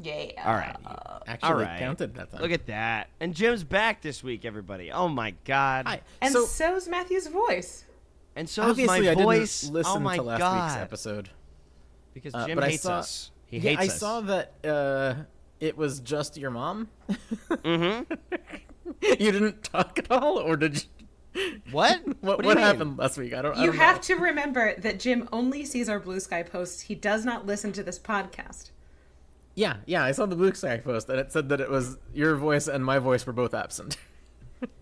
Yeah. All right. Actually counted that time. Look at that. And Jim's back this week, everybody. Oh, my God. Hi. And so's Matthew's voice. And so's obviously my I voice. didn't listen oh, my to last God. week's episode. Because Jim but hates us. He hates I us. saw that it was just your mom. Mm-hmm. You didn't talk at all, or did you? What? What happened last week? I don't You know. have to remember that Jim only sees our Blue Sky posts. He does not listen to this podcast. Yeah, I saw the Blue Sky post, and it said that it was your voice and my voice were both absent.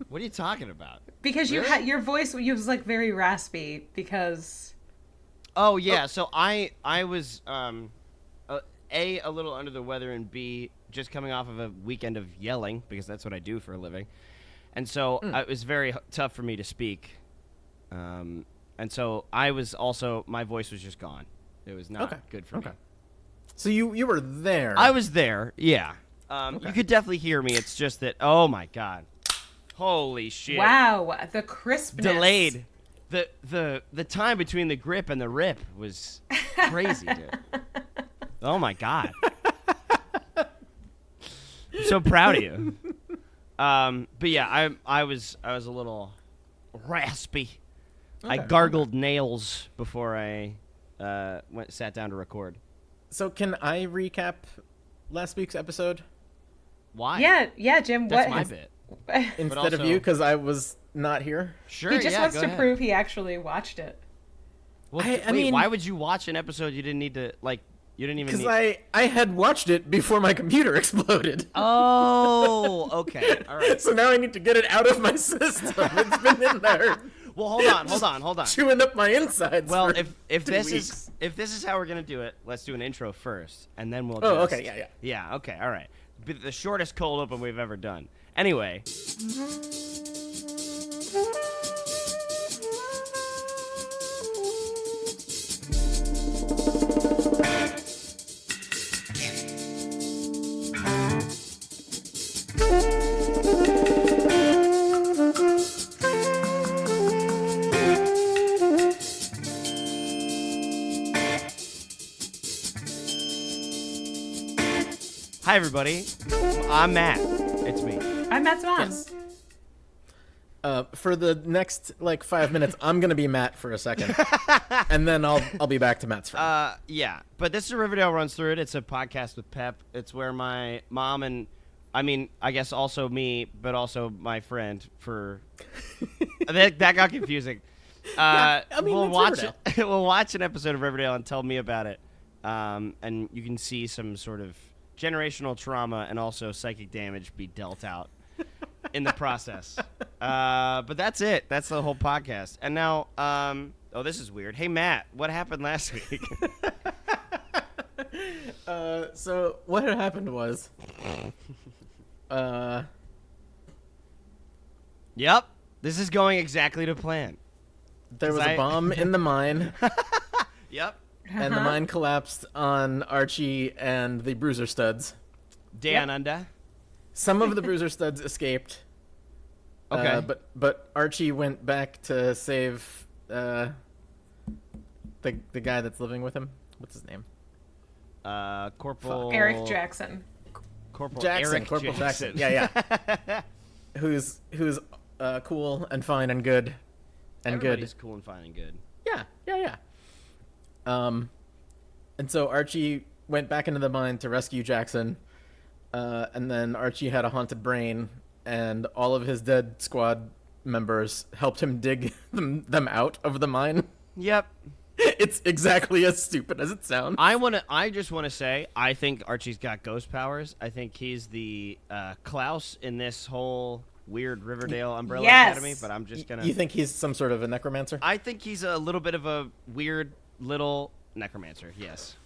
What are you talking about? Because you had your voice was like very raspy because. Oh yeah, so I was A, a little under the weather, and B, just coming off of a weekend of yelling because that's what I do for a living, and so it was very tough for me to speak, and so I was also my voice was just gone. It was not good for me. So you were there. I was there, yeah. You could definitely hear me. It's just that, oh my God, holy shit! Wow, the crispness. Delayed. The time between the grip and the rip was crazy, dude. Oh my God. I'm so proud of you. But yeah, I was a little raspy. I gargled nails before I sat down to record. So can I recap last week's episode? Why? Yeah, Jim. That's what? my bit. Instead of you, because I was not here. Sure. He just wants go to ahead. prove he actually watched it. Well, I mean, why would you watch an episode you didn't need to like? You didn't even. Because I had watched it before my computer exploded. Oh, okay. All right. So now I need to get it out of my system. It's been in there. Well, hold on. Chewing up my insides. Well, for if 2 this weeks. is how we're gonna do it, let's do an intro first, and then we'll. Oh, just, okay, yeah. Yeah, okay, all right. The shortest cold open we've ever done. Anyway. Hi, everybody. I'm Matt. It's me. I'm Matt's mom. Yes. For the next 5 minutes, I'm gonna be Matt for a second, and then I'll be back to Matt's friend. Yeah, but this is Riverdale Runs Through It. It's a podcast with Pep. It's where my mom and, I guess also me, but also my friend for... that got confusing. We'll watch we'll watch an episode of Riverdale and tell me about it. And you can see some sort of generational trauma and also psychic damage be dealt out in the process. But that's it. That's the whole podcast. And now, this is weird. Hey, Matt, what happened last week? So what had happened was, Yep. This is going exactly to plan. there was a bomb in the mine, Yep. and the mine collapsed on Archie and the Bruiser Studs. Down under. Some of the Bruiser Studs escaped. Okay. But Archie went back to save the guy that's living with him. What's his name? Corporal... Eric Jackson. Corporal Corporal Jackson. Yeah. who's cool and fine and good. Everybody's cool and fine and good. Yeah. And so Archie went back into the mine to rescue Jackson, and then Archie had a haunted brain, and all of his dead squad members helped him dig them out of the mine. Yep. It's exactly as stupid as it sounds. I just want to say, I think Archie's got ghost powers. I think he's the Klaus in this whole weird Riverdale Umbrella Academy, but I'm just gonna... You think he's some sort of a necromancer? I think he's a little bit of a weird little necromancer, yes.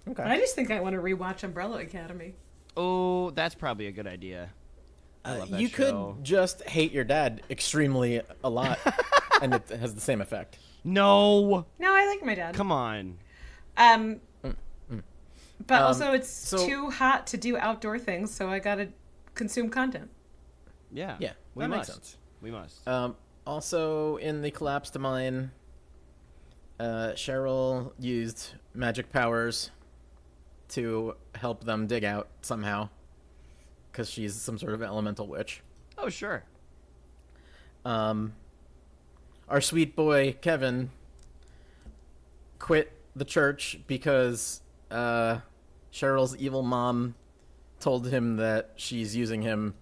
Okay. I just think I want to rewatch Umbrella Academy. Oh, that's probably a good idea. I love that you show. could just hate your dad extremely a lot, and it has the same effect. No, I like my dad. come on. But also it's too hot to do outdoor things, so I gotta consume content. Yeah, Yeah, we that must. makes sense. We must. Also, in the collapsed mine, Cheryl used magic powers to help them dig out somehow, because she's some sort of elemental witch. Oh, sure. Our sweet boy Kevin quit the church because Cheryl's evil mom told him that she's using him,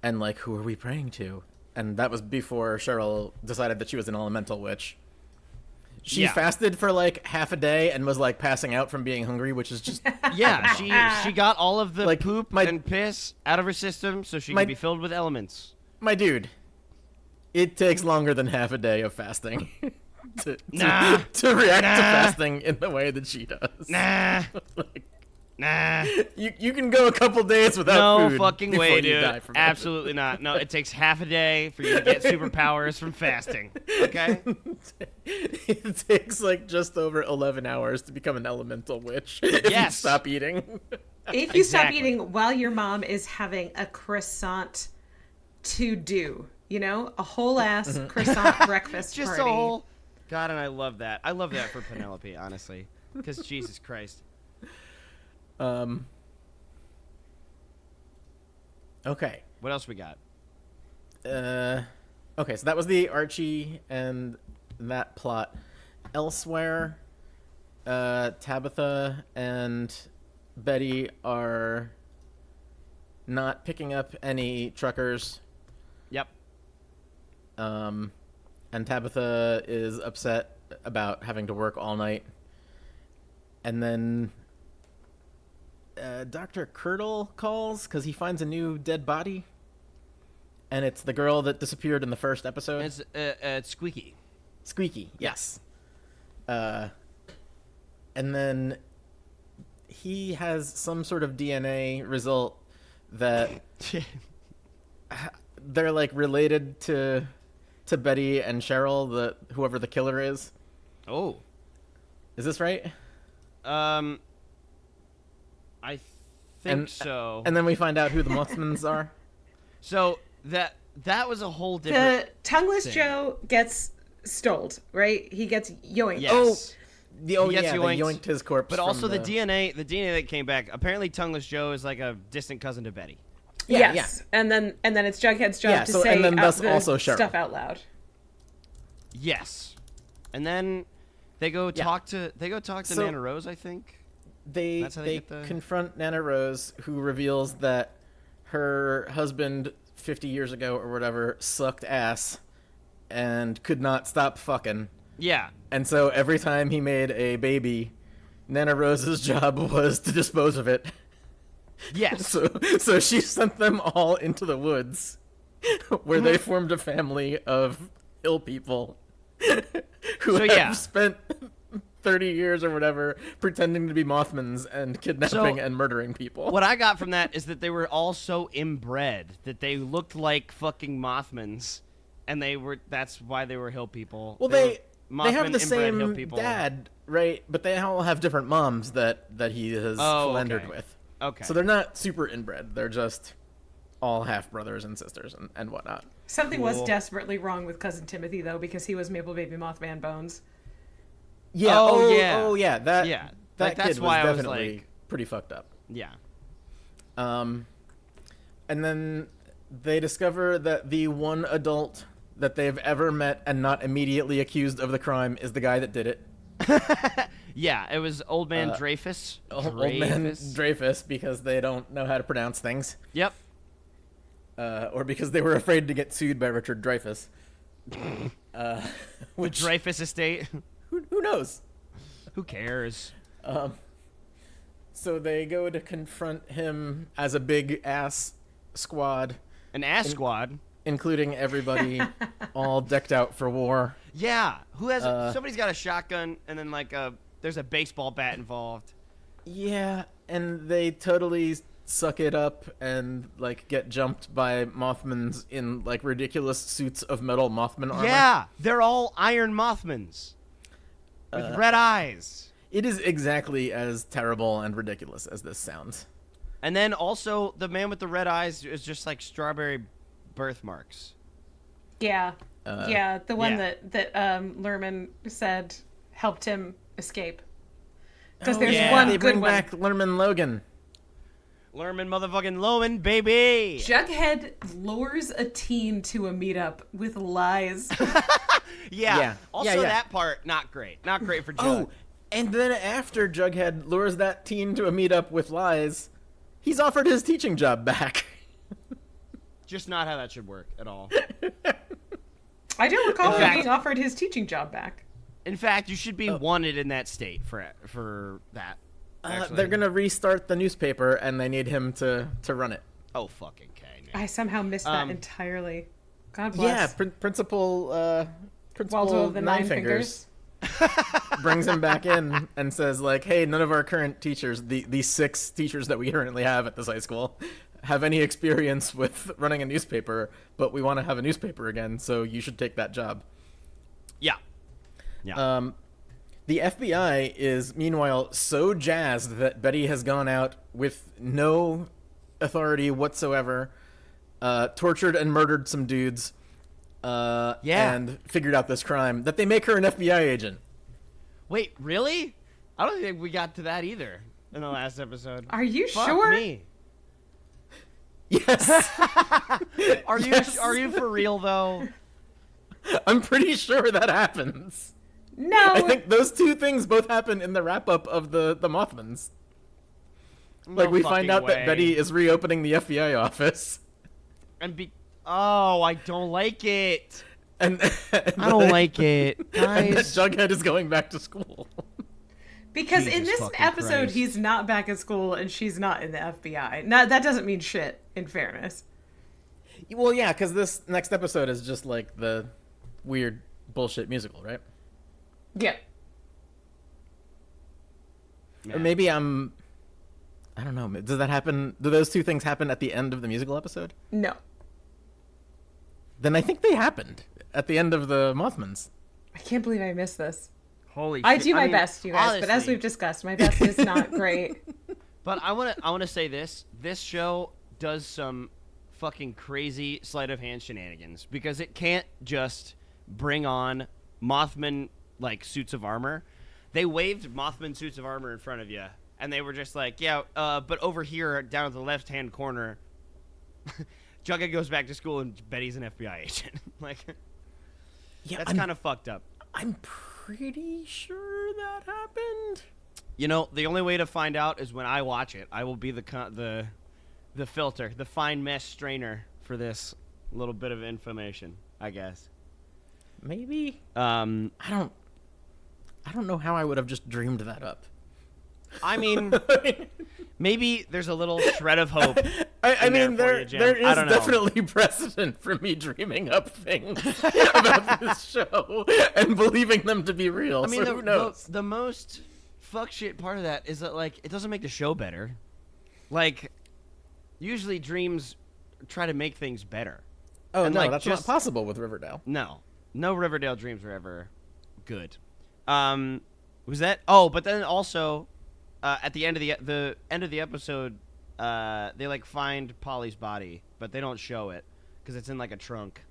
and like, who are we praying to? And that was before Cheryl decided that she was an elemental witch. She fasted for like half a day and was like passing out from being hungry, which is just Yeah, she got all of the Like, poop and piss out of her system so she could be filled with elements. my dude. It takes longer than half a day of fasting to react to fasting in the way that she does. You can go a couple days without food. No fucking before way, you dude. die from it. Absolutely not. No, it takes half a day for you to get superpowers from fasting. Okay? It takes like just over 11 hours to become an elemental witch if you stop eating. If you stop eating while your mom is having a croissant to do, you know, a whole ass croissant breakfast Just party. a whole... God, and I love that. I love that for Penelope, honestly. Because Jesus Christ. Okay. What else we got? Okay, so that was the Archie and that plot. Elsewhere, Tabitha and Betty are not picking up any truckers. Yep. And Tabitha is upset about having to work all night. And then Dr. Curdle calls because he finds a new dead body. And it's the girl that disappeared in the first episode. It's Squeaky. Squeaky, yes. And then he has some sort of DNA result that they're like related to Betty and Cheryl, whoever the killer is. Oh. Is this right? I think so. And then we find out who the Mothmans are. So that was a whole different. The tongueless thing. Joe gets stoled, right? He gets yoinked. Yes. They yoinked. yoinked his corpse. But also from the DNA that came back. Apparently, Tongueless Joe is like a distant cousin to Betty. Yes. And then it's Jughead's job to say and then thus the also Cheryl. stuff out loud. Yes. And then they go talk to Nana Rose, I think. They confront Nana Rose, who reveals that her husband 50 years ago or whatever sucked ass and could not stop fucking. Yeah. And so every time he made a baby, Nana Rose's job was to dispose of it. Yes. So she sent them all into the woods where they formed a family of ill people who have spent 30 years or whatever pretending to be Mothmans and kidnapping and murdering people. What I got from that is that they were all so inbred that they looked like fucking Mothmans, and that's why they were hill people. Well, they have the same dad, right? But they all have different moms that he has philandered with. Okay. So they're not super inbred. They're just all half brothers and sisters and whatnot. Something was desperately wrong with Cousin Timothy, though, because he was Maple Baby Mothman Bones. Yeah. Oh, yeah. That that's kid why was I was definitely like, pretty fucked up. Yeah. And then they discover that the one adult that they've ever met and not immediately accused of the crime is the guy that did it. Yeah, it was Old Man Dreyfus. Old Man Dreyfus, because they don't know how to pronounce things. Yep. Or because they were afraid to get sued by Richard Dreyfus. Which Dreyfus estate. Who knows? Who cares? So they go to confront him as a big ass squad. An ass squad? Including everybody all decked out for war. Yeah. Who has... somebody's got a shotgun, and then like there's a baseball bat involved. Yeah, and they totally suck it up and like get jumped by Mothmans in like ridiculous suits of metal Mothman armor. Yeah, they're all Iron Mothmans with red eyes. It is exactly as terrible and ridiculous as this sounds. And then also the man with the red eyes is just like strawberry birthmarks. Yeah. The one that Lerman said helped him escape. Because there's yeah. one They good bring one. back Lerman Logan. Lerman motherfucking Loman, baby. Jughead lures a teen to a meetup with lies. Yeah. Also, Yeah. that part, not great. Not great for Jug. Oh, and then after Jughead lures that teen to a meetup with lies, he's offered his teaching job back. Just not how that should work at all. I don't recall In him fact- being offered his teaching job back. In fact, you should be wanted in that state for that. Actually. They're gonna restart the newspaper, and they need him to run it. Oh, fucking okay. I somehow missed that entirely. God bless. Yeah, Principal Waldo of the Nine Fingers. brings him back in and says, like, hey, none of our current teachers, the 6 teachers that we currently have at this high school, have any experience with running a newspaper, but we want to have a newspaper again, so you should take that job. Yeah. Yeah. The FBI is, meanwhile, so jazzed that Betty has gone out with no authority whatsoever, tortured and murdered some dudes, and figured out this crime, that they make her an FBI agent. Wait, really? I don't think we got to that either in the last episode. Are you Fuck sure? me. Yes. Are you Yes. are you for real though? I'm pretty sure that happens. No. I think those 2 things both happen in the wrap-up of the Mothmans. No Like, we fucking find out way. that Betty is reopening the FBI office. Oh, I don't like it. And I don't like it, And that guys. Jughead is going back to school. Because in Jesus this fucking episode, Christ. he's not back at school and she's not in the FBI. Now, that doesn't mean shit, in fairness. Well, yeah, because this next episode is just like the weird bullshit musical, right? Yeah. Yeah. Or maybe I don't know. Does that happen? Do those 2 things happen at the end of the musical episode? No. Then I think they happened at the end of the Mothmans. I can't believe I missed this. Holy I shit. do my mean, best, you guys, but as honestly, we've discussed, my best is not great. But I wanna say this. This show does some fucking crazy sleight of hand shenanigans because it can't just bring on Mothman like suits of armor. They waved Mothman suits of armor in front of you, and they were just like, yeah, but over here down at the left hand corner, Jughead goes back to school and Betty's an FBI agent. Like, Yeah, that's kind of fucked up. I'm pretty sure that happened. You know, the only way to find out is when I watch it. I will be the filter, the fine mesh strainer for this little bit of information, I guess. Maybe. I I don't know how I would have just dreamed that up. mean, maybe there's a little shred of hope. I in mean, there for you, Jim. there I is don't know. definitely precedent for me dreaming up things about this show and believing them to be real. I mean, so who knows? the most fuck shit part of that is that, like, it doesn't make the show better. Like, usually dreams try to make things better. Oh, and, no, like, that's just- not possible with Riverdale. No Riverdale dreams were ever good. Was that? Oh, but then also, at the end of the end of the episode, they like find Polly's body, but they don't show it because it's in like a trunk,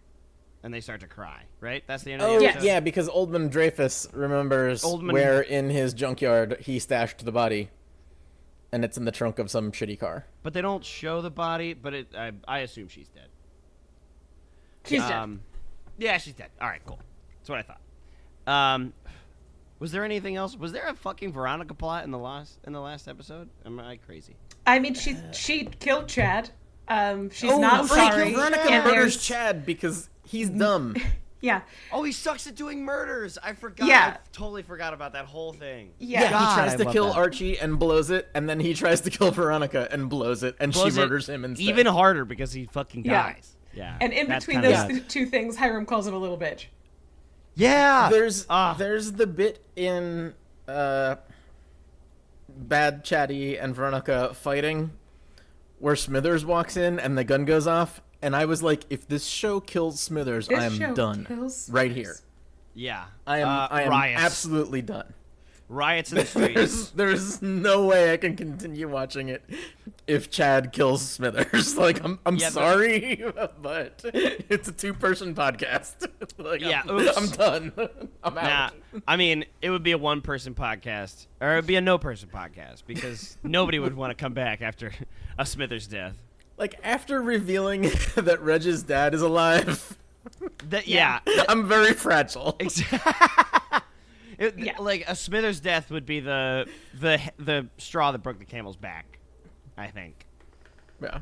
and they start to cry. Right? That's the end of the Oh, episode. yeah, because Oldman Dreyfus remembers where in his junkyard he stashed the body, and it's in the trunk of some shitty car. But they don't show the body. But I assume she's dead. She's dead. Yeah, she's dead. All right, cool. That's what I thought. Was there anything else? Was there a fucking Veronica plot in the last episode? Am I crazy? I mean, she killed Chad. She's Oh, not right, sorry. Veronica and murders there's- Chad because he's dumb. Yeah. Oh, he sucks at doing murders. I forgot. Yeah. I totally forgot about that whole thing. Yeah. He God, tries I to love kill that. Archie and blows it, and then he tries to kill Veronica and blows it, and Blows she it murders him instead. even harder because he fucking Yeah. dies. Yeah. And in that's between kinda- those two things, Hiram calls him a little bitch. Yeah. There's Ah. the bit in Bad Chatty and Veronica fighting where Smithers walks in and the gun goes off, and I was like, if this show kills Smithers, This I am show done kills right Smithers. here. Yeah. I am Riots. absolutely done. Riots in the streets. There's no way I can continue watching it if Chad kills Smithers. Like, I'm sorry, but it's a 2-person podcast. Like, Yeah, I'm done. I'm out. I mean, it would be a 1-person podcast, or it would be a no-person podcast, because nobody would want to come back after a Smithers death. Like, after revealing that Reg's dad is alive, I'm very fragile. Like, a Smithers death would be the straw that broke the camel's back, I think. Yeah.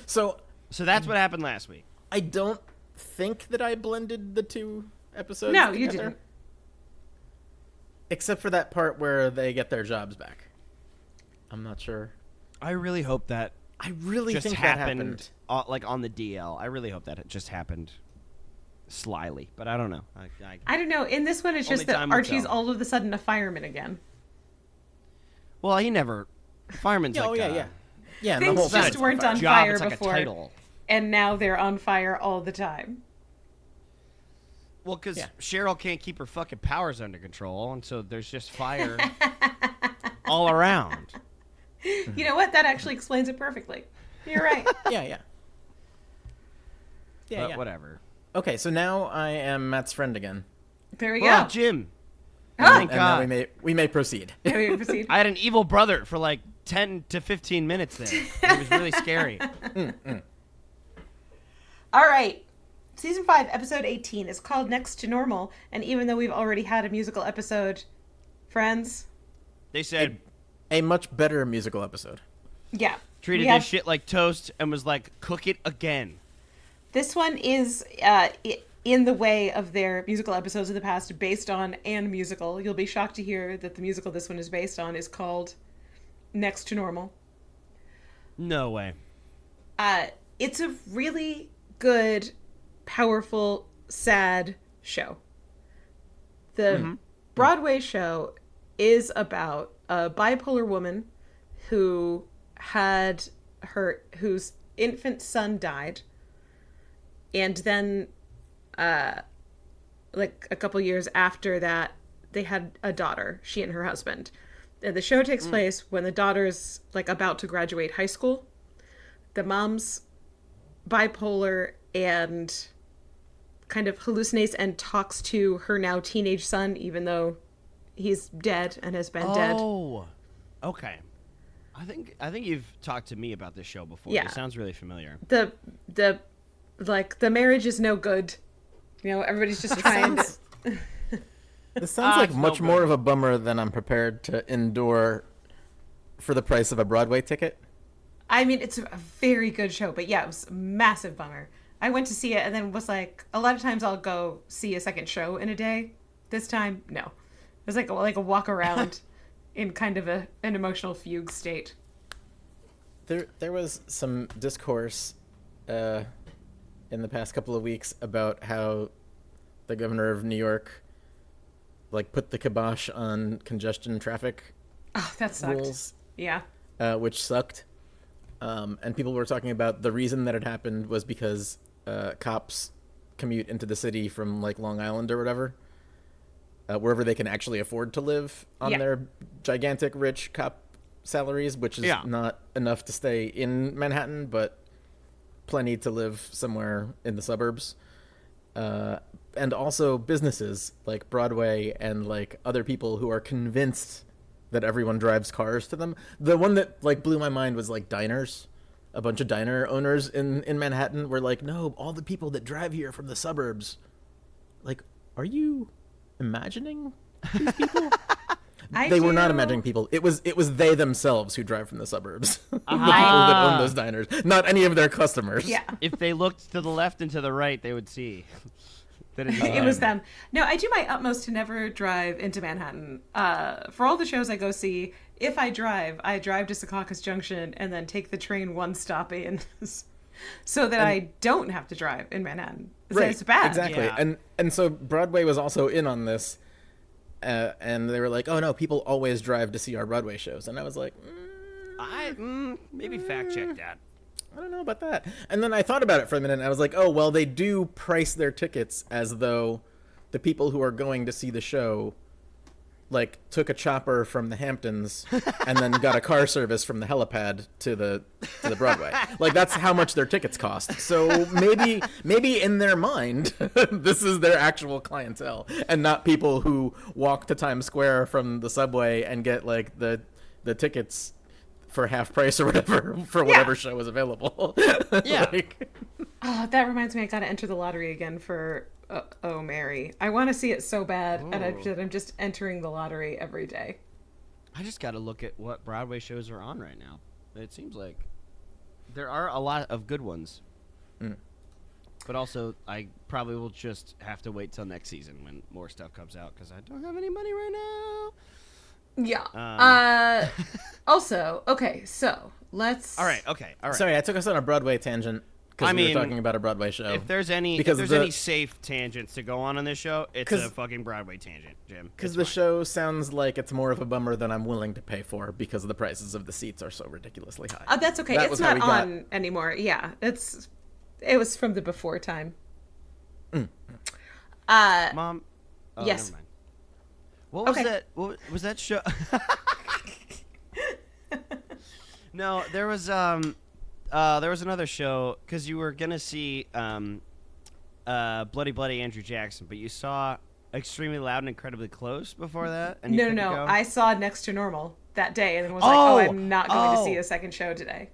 So that's what happened last week. I don't think that I blended the 2 episodes No, together, you didn't. Except for that part where they get their jobs back. I'm not sure. I really hope that I really just think happened, that happened. like, on the DL. I really hope that it just happened slyly, but I don't know. I don't know. In this one, it's Only just that time will Archie's tell. all of a sudden a fireman again. Well, he never. Fireman's like yeah. And Things the whole just thing. weren't on job. fire It's like before, a title. and now they're on fire all the time. Well, because Cheryl can't keep her fucking powers under control, and so there's just fire all around. You know what? That actually explains it perfectly. You're right. Yeah. But whatever. Okay, so now I am Matt's friend again. There we Oh, go. Jim. Oh. Thank And now God. we may proceed. Can we proceed? I had an evil brother for like 10 to 15 minutes there. It was really scary. All right. Season 5, episode 18 is called Next to Normal, and even though we've already had a musical episode, friends, They said, A much better musical episode. yeah. treated we have- this shit like toast and was like, cook it again. This one is in the way of their musical episodes of the past, based on and musical. You'll be shocked to hear that the musical this one is based on is called Next to Normal. No way. It's a really good, powerful, sad show. The Broadway show is about a bipolar woman whose infant son died, and then like a couple years after that they had a daughter, she and her husband. And the show takes place when the daughter's like about to graduate high school. The mom's bipolar and kind of hallucinates and talks to her now teenage son, even though he's dead and has been dead. Oh, okay. I think you've talked to me about this show before. Yeah. It sounds really familiar. The marriage is no good. You know, everybody's just trying to... This sounds like it's no much good. more of a bummer than I'm prepared to endure for the price of a Broadway ticket. I mean, it's a very good show, but yeah, it was a massive bummer. I went to see it and then was like, a lot of times I'll go see a second show in a day. This time, no. It was like a walk around in kind of an emotional fugue state. There was some discourse in the past couple of weeks about how the governor of New York like put the kibosh on congestion traffic Oh, that sucked. rules, Yeah. which sucked. And people were talking about the reason that it happened was because cops commute into the city from like Long Island or whatever, wherever they can actually afford to live on Yeah. their gigantic rich cop salaries, which is not enough to stay in Manhattan, but plenty to live somewhere in the suburbs. And also businesses like Broadway and like other people who are convinced that everyone drives cars to them. The one that like blew my mind was like diners. A bunch of diner owners in Manhattan were like, no, all the people that drive here from the suburbs. Like, are you imagining these people? They were not imagining people. It was they themselves who drive from the suburbs. The people that own those diners, not any of their customers. Yeah. If they looked to the left and to the right, they would see that It was them. No, I do my utmost to never drive into Manhattan. For all the shows I go see, if I drive to Secaucus Junction and then take the train one stop in so that I don't have to drive in Manhattan. So Right, it's bad. exactly. Yeah. And so Broadway was also in on this, and they were like, oh no, people always drive to see our Broadway shows. And I was like, maybe fact check that. I don't know about that. And then I thought about it for a minute, and I was like, oh, well, they do price their tickets as though the people who are going to see the show like took a chopper from the Hamptons and then got a car service from the helipad to the Broadway. Like that's how much their tickets cost. So maybe in their mind this is their actual clientele and not people who walk to Times Square from the subway and get like the tickets for half price or whatever for whatever show is available. Yeah. Oh, that reminds me, I gotta enter the lottery again for Oh Mary. I want to see it so bad, and I'm just entering the lottery every day. I just got to look at what Broadway shows are on right now. It seems like there are a lot of good ones. But also, I probably will just have to wait till next season when more stuff comes out because I don't have any money right now. Yeah. Also, okay, so let's... All right. Sorry, I took us on a Broadway tangent. Because we were talking about a Broadway show. If there's any safe tangents to go on this show, it's a fucking Broadway tangent, Jim. Because the show sounds like it's more of a bummer than I'm willing to pay for because the prices of the seats are so ridiculously high. That's okay. It's not on anymore. Yeah, it was from the before time. Mom. Oh, yes. Never mind. What was that? What was that show? No, there was another show because you were gonna see Bloody Andrew Jackson, but you saw Extremely Loud and Incredibly Close before that. And no. I saw Next to Normal that day and was like, I'm not going to see a second show today.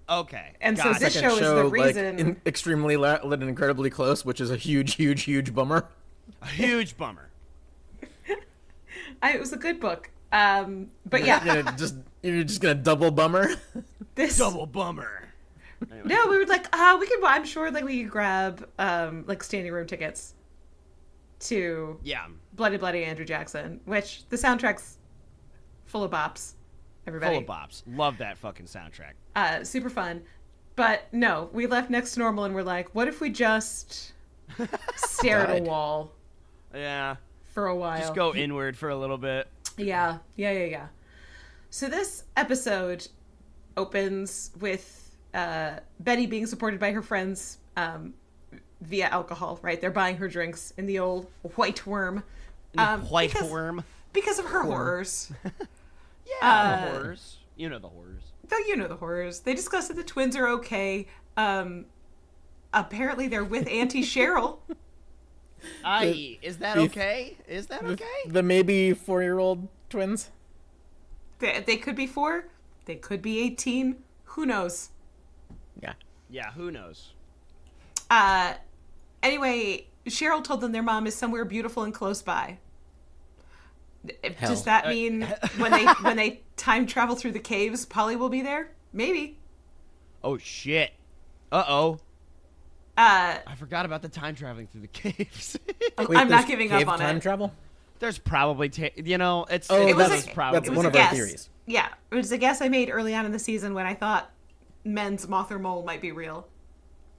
Okay. And so this show is the reason. Extremely Loud and Incredibly Close, which is a huge bummer. A huge bummer. It was a good book. But yeah. You're just gonna double bummer. Double bummer. Anyway. No, we were like, we could. I'm sure, like we could grab like standing room tickets to Bloody Andrew Jackson, which the soundtrack's full of bops. Everybody, full of bops. Love that fucking soundtrack. Super fun. But no, we left Next to Normal and we're like, what if we just stare at a wall? Yeah. For a while. Just go inward for a little bit. Yeah. So this episode opens with Betty being supported by her friends via alcohol, right? They're buying her drinks in the old White Worm. Worm. Because of her horrors. Yeah, the horrors. You know the horrors. Though you know the horrors. They discuss that the twins are okay. Apparently they're with Auntie Cheryl. Is that okay? Is that okay? The maybe 4-year-old twins? They could be 4. They could be 18. Who knows? Yeah, who knows? Anyway, Cheryl told them their mom is somewhere beautiful and close by. Hell. Does that mean when they time travel through the caves, Polly will be there? Maybe. Oh, shit. Uh-oh. I forgot about the time traveling through the caves. Wait, I'm not giving up on time travel? There's probably, that's probably one of our theories. Yeah, it was a guess I made early on in the season when I thought men's moth or mole might be real.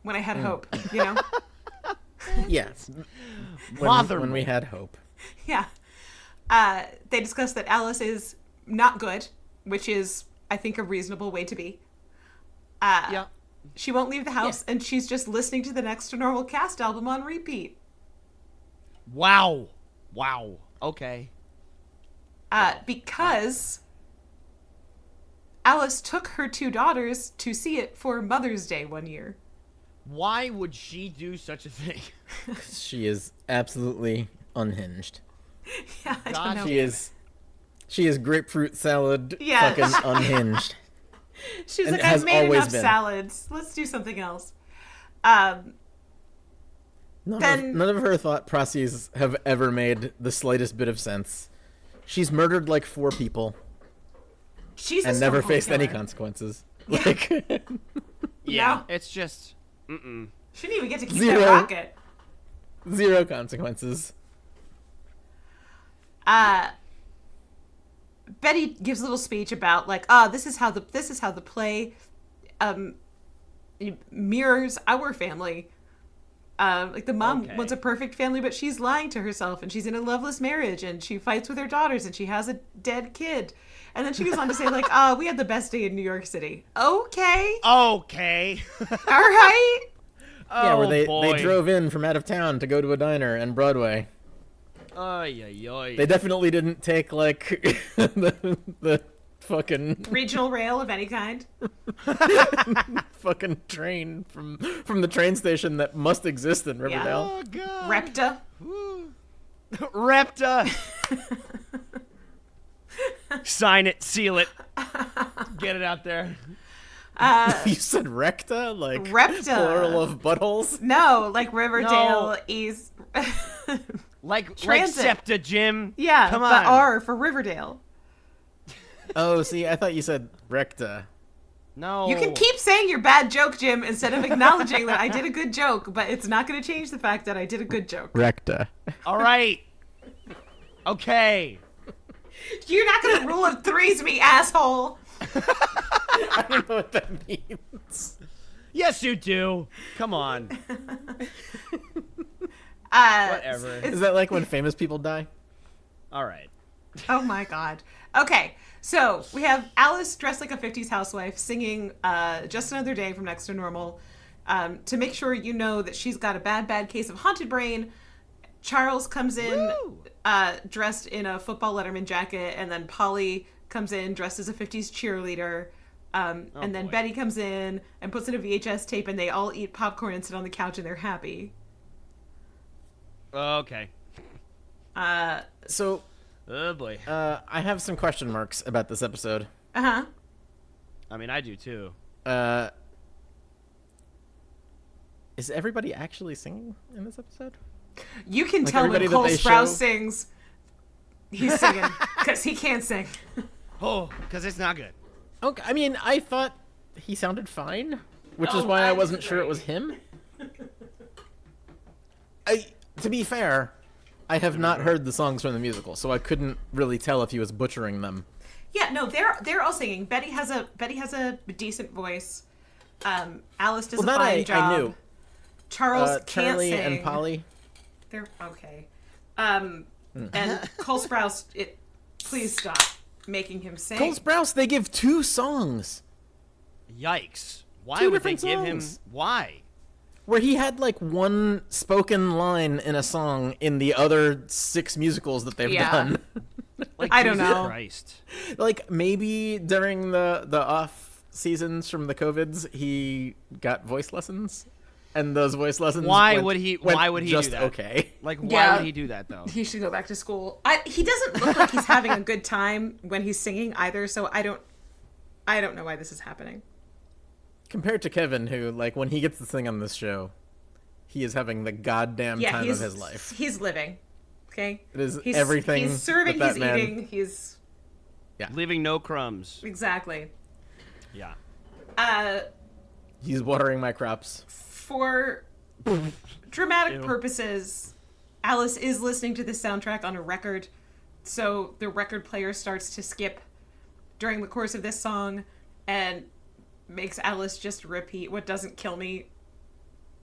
When I had hope, you know? Yes. When we had hope. Yeah. They discussed that Alice is not good, which is, I think, a reasonable way to be. Yeah. She won't leave the house, and she's just listening to the Next to Normal cast album on repeat. Wow. Okay. Because Alice took her 2 daughters to see it for Mother's Day one year. Why would she do such a thing? She is absolutely unhinged. Yeah, I don't know. She is grapefruit salad fucking unhinged. She's and like, I've made enough salads. Let's do something else. None of her thought processes have ever made the slightest bit of sense. She's murdered like 4 people. And never faced any consequences. Yeah. Like, yeah, it's just... She didn't even get to keep that rocket. 0 consequences. Betty gives a little speech about like, this is how the play mirrors our family. Like the mom wants a perfect family, but she's lying to herself, and she's in a loveless marriage, and she fights with her daughters, and she has a dead kid. And then she goes on to say like, we had the best day in New York City. Okay. All right. Yeah, where they drove in from out of town to go to a diner and Broadway. Oy, oy, oy. They definitely didn't take like the fucking Regional rail of any kind. fucking train from the train station that must exist in Riverdale. Oh god. Repta. Repta. Sign it, seal it, get it out there. You said recta, like Repta. plural of buttholes. No, like Riverdale No. East. Like Transit. SEPTA, Jim. Yeah, Come but on. R for Riverdale. Oh, see, I thought you said recta. No. You can keep saying your bad joke, Jim, instead of acknowledging that I did a good joke, but it's not going to change the fact that I did a good joke. Recta. All right. Okay. You're not going to rule of threes me, asshole. I don't know what that means. Yes, you do. Come on. Whatever. Is that like when famous people die? All right. Oh my god. Okay, so we have Alice dressed like a 50s housewife singing Just Another Day from Next to Normal. To make sure you know that she's got a bad case of haunted brain, Charles comes in dressed in a football Letterman jacket, and then Polly comes in dressed as a 50s cheerleader. And then boy. Betty comes in and puts in a VHS tape, and they all eat popcorn and sit on the couch, and they're happy. Okay. So, Oh boy. I have some question marks about this episode. Uh-huh. I mean, I do too. Is everybody actually singing in this episode? You can Like tell when everybody that Cole they Sprouse show? sings, he's singing, because he can't sing. Oh, because it's not good. Okay, I mean, I thought he sounded fine, which is why I wasn't sure it was him. To be fair, I have not heard the songs from the musical, so I couldn't really tell if he was butchering them. Yeah, no, they're all singing. Betty has a decent voice. Alice does a fine job. I knew. Charles can't Charlie sing. and Polly. They're okay. And Cole Sprouse, please stop making him sing. Cole Sprouse, they give 2 songs Yikes. Why Two would they different give him... songs. Why? where he had like one spoken line in a song in the other 6 musicals that they've Yeah. done. Like, I don't Jesus know. Christ. Like maybe during the off seasons from the COVIDs, he got voice lessons, and those voice lessons. Why went would he do that? Okay. Like, why Yeah. would he do that, though? He should go back to school. He doesn't look like he's having a good time when he's singing either, so I don't know why this is happening. Compared to Kevin, who like when he gets to sing on this show, he is having the goddamn time of his life. He's living. Okay? It is He's everything. He's serving, that he's man- eating, he's Leaving no crumbs. exactly. Yeah. He's watering my crops. For dramatic Ew. purposes, Alice is listening to the soundtrack on a record, so the record player starts to skip during the course of this song and makes Alice just repeat what doesn't kill me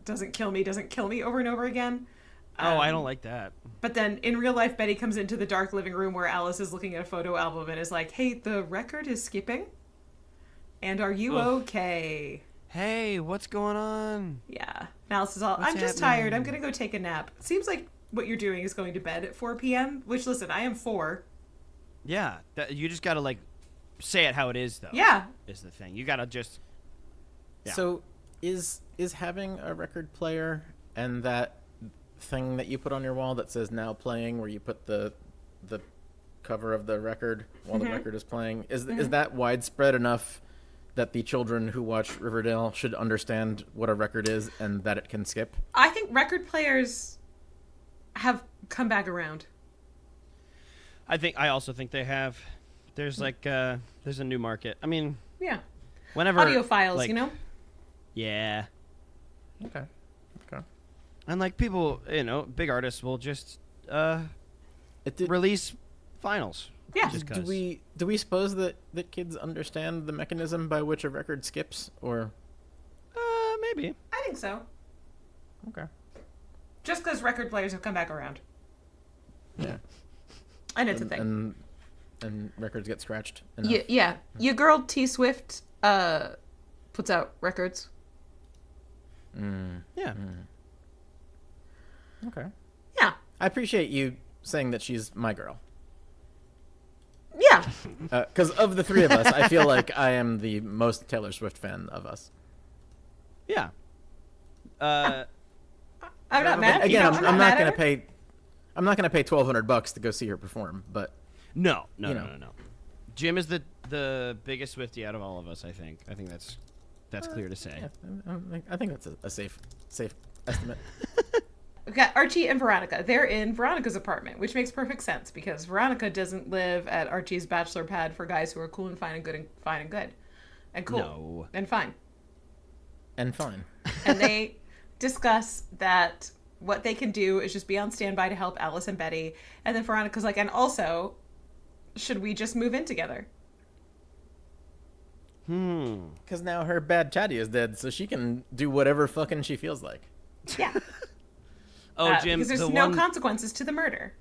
over and over again. Oh, I don't like that. But then in real life, Betty comes into the dark living room where Alice is looking at a photo album and is like, hey, the record is skipping. And are you Ugh. okay? Hey, what's going on? Yeah. And Alice is all, What's I'm just happening? tired. I'm going to go take a nap. Seems like what you're doing is going to bed at 4 p.m., which, listen, I am 4. Yeah, you just gotta like say it how it is, though. Yeah. Is the thing. You gotta just. Yeah. So is having a record player and that thing that you put on your wall that says now playing, where you put the cover of the record while the record is playing, is that widespread enough that the children who watch Riverdale should understand what a record is and that it can skip? I think record players have come back around. I also think they have. There's like there's a new market. I mean, Yeah. whenever Audiophiles, like, you know? Yeah. Okay. And like people, big artists will just release finals. Yeah. Just Do 'cause. we suppose that kids understand the mechanism by which a record skips, or Maybe. I think so. okay? Just because record players have come back around. Yeah. And it's a thing. And records get scratched. enough. Yeah. Your girl T Swift puts out records. Yeah. Okay. Yeah. I appreciate you saying that she's my girl. Yeah. Because of the three of us, I feel like I am the most Taylor Swift fan of us. Yeah. I'm not mad. Again, I'm I'm not mad at gonna her. pay. I'm not gonna pay $1,200 to go see her perform, but No. You know. No. Jim is the biggest Swiftie out of all of us, I think. I think that's clear to say. yeah, I think that's a safe estimate. We've got Archie and Veronica. They're in Veronica's apartment, which makes perfect sense because Veronica doesn't live at Archie's bachelor pad for guys who are cool and fine and good and cool No. and fine. And fine. And they discuss that what they can do is just be on standby to help Alice and Betty. And then Veronica's like, and also, should we just move in together? Because now her bad chatty is dead, so she can do whatever fucking she feels like. Yeah. Oh, Jim, because there's the no one, consequences to the murder.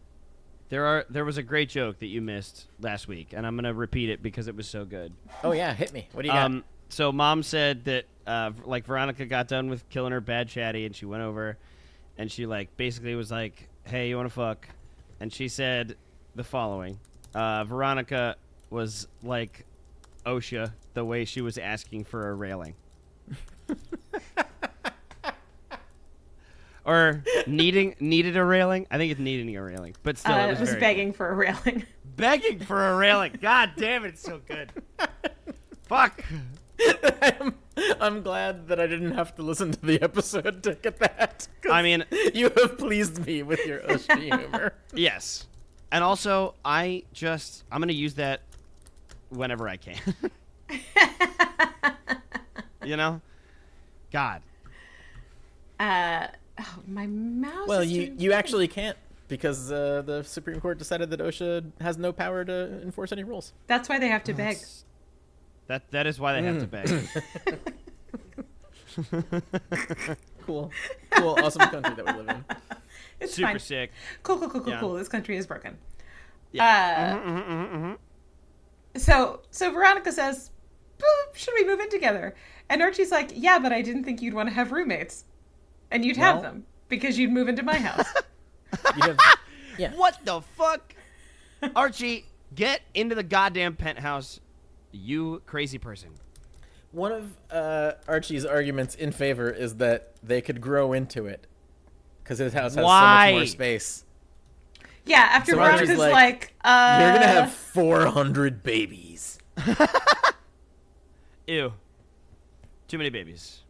there was a great joke that you missed last week, and I'm gonna repeat it because it was so good. Oh yeah, hit me. What do you got? So Mom said that like Veronica got done with killing her bad chatty, and she went over, and she like basically was like, "Hey, you want to fuck?" And she said the following: Veronica was like OSHA the way she was asking for a railing. Or needed a railing. I think it's needing a railing, but still, it was very begging for a railing. begging for a railing. God damn it, it's so good. Fuck. I'm glad that I didn't have to listen to the episode to get that. 'Cause I mean, you have pleased me with your OSHA humor. yes, and also I'm gonna use that whenever I can. You know, God. Oh, my mouse. Well, is you doing- you actually can't because the Supreme Court decided that OSHA has no power to enforce any rules. That's why they have to beg. That is why they have to beg. Cool, awesome country that we live in. It's Super fine. sick. Cool. Yeah. This country is broken. Yeah. So Veronica says, "Boop, should we move in together?" And Archie's like, yeah, but I didn't think you'd want to have roommates. And you'd have them because you'd move into my house. Yeah. What the fuck? Archie, get into the goddamn penthouse, you crazy person. One of Archie's arguments in favor is that they could grow into it because his house has so Why? much more space. Yeah, after So Veronica's Archie's like, You're gonna have 400 babies. Ew. Too many babies.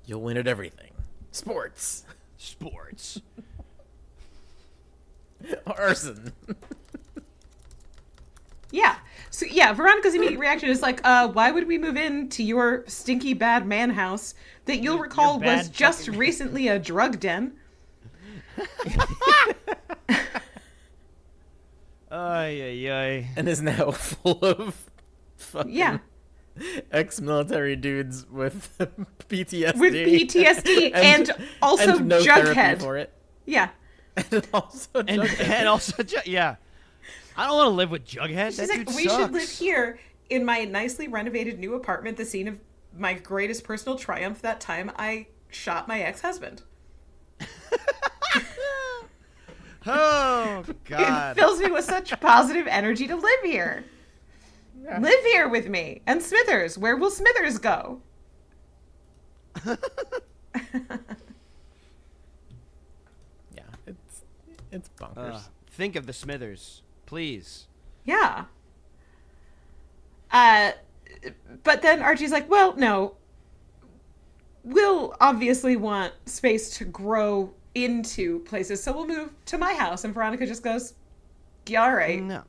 You'll win at everything. Sports. Sports. Arson. Yeah. So, yeah, Veronica's immediate reaction is like, why would we move in to your stinky bad man house that you'll recall bad was just fucking- recently a drug den? Ay. And is now full of fucking Yeah. ex-military dudes with PTSD. With PTSD and also and no Jughead. therapy for it. Yeah. And also Jughead. And also, yeah. I don't want to live with Jughead. She's That like, dude we sucks. should live here in my nicely renovated new apartment, the scene of my greatest personal triumph that time I shot my ex-husband. Oh, God. It fills me with such positive energy to live here. Yeah. Live here with me. And Smithers, where will Smithers go? Yeah, it's bonkers. Think of the Smithers, please. Yeah. But then Archie's like, well, no. We'll obviously want space to grow into places, so we'll move to my house. And Veronica just goes, yeah, all right. No.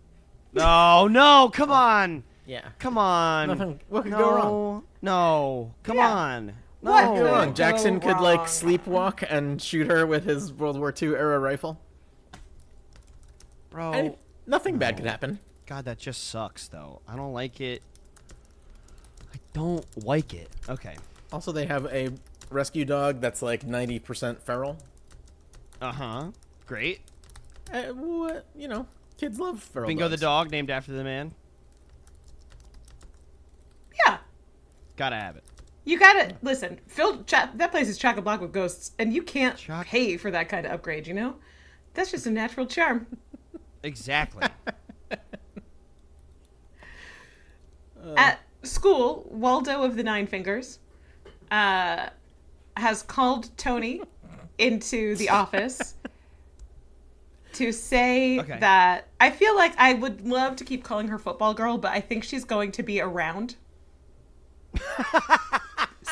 No, come on. Yeah. Come on. Nothing. What could go wrong? No. Come Yeah. on. No. What What could go wrong? Jackson go could like wrong? sleepwalk and shoot her with his World War II era rifle. Bro. And nothing bad could happen. God, that just sucks, though. I don't like it. I don't like it. Okay. Also, they have a rescue dog that's like 90% feral. Uh-huh. Great. What, kids love feral Bingo the dogs. dog, named after the man. Yeah. Gotta have it. You gotta, listen, that place is chock-a-block with ghosts, and you can't Chock- pay for that kind of upgrade, you know? That's just a natural charm. Exactly. At school, Waldo of the Nine Fingers has called Tony into the office to say that I feel like I would love to keep calling her Football Girl, but I think she's going to be around.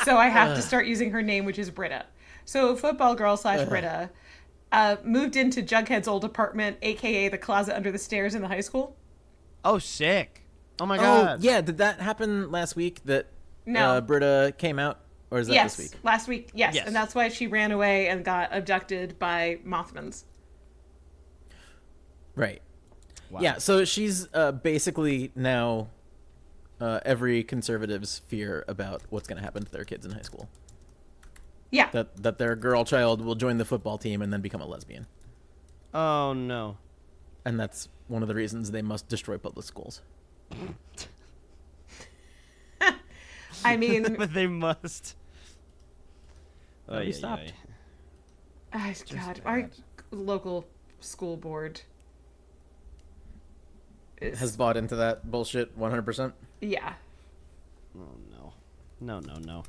So I have to start using her name, which is Britta. So Football Girl / Britta moved into Jughead's old apartment, a.k.a. the closet under the stairs in the high school. Oh, sick. Oh, my God. Oh, yeah. Did that happen last week that No. Britta came out? Or is that Yes, this week? last week. Yes, Yes. and that's why she ran away and got abducted by Mothmans. Right. Wow. Yeah, so she's basically now every conservative's fear about what's going to happen to their kids in high school. Yeah. That their girl child will join the football team and then become a lesbian. Oh, no. And that's one of the reasons they must destroy public schools. I mean, But they must. Gotta be stopped. God, our local school board Has bought into that bullshit 100%. Yeah. Oh, no. No.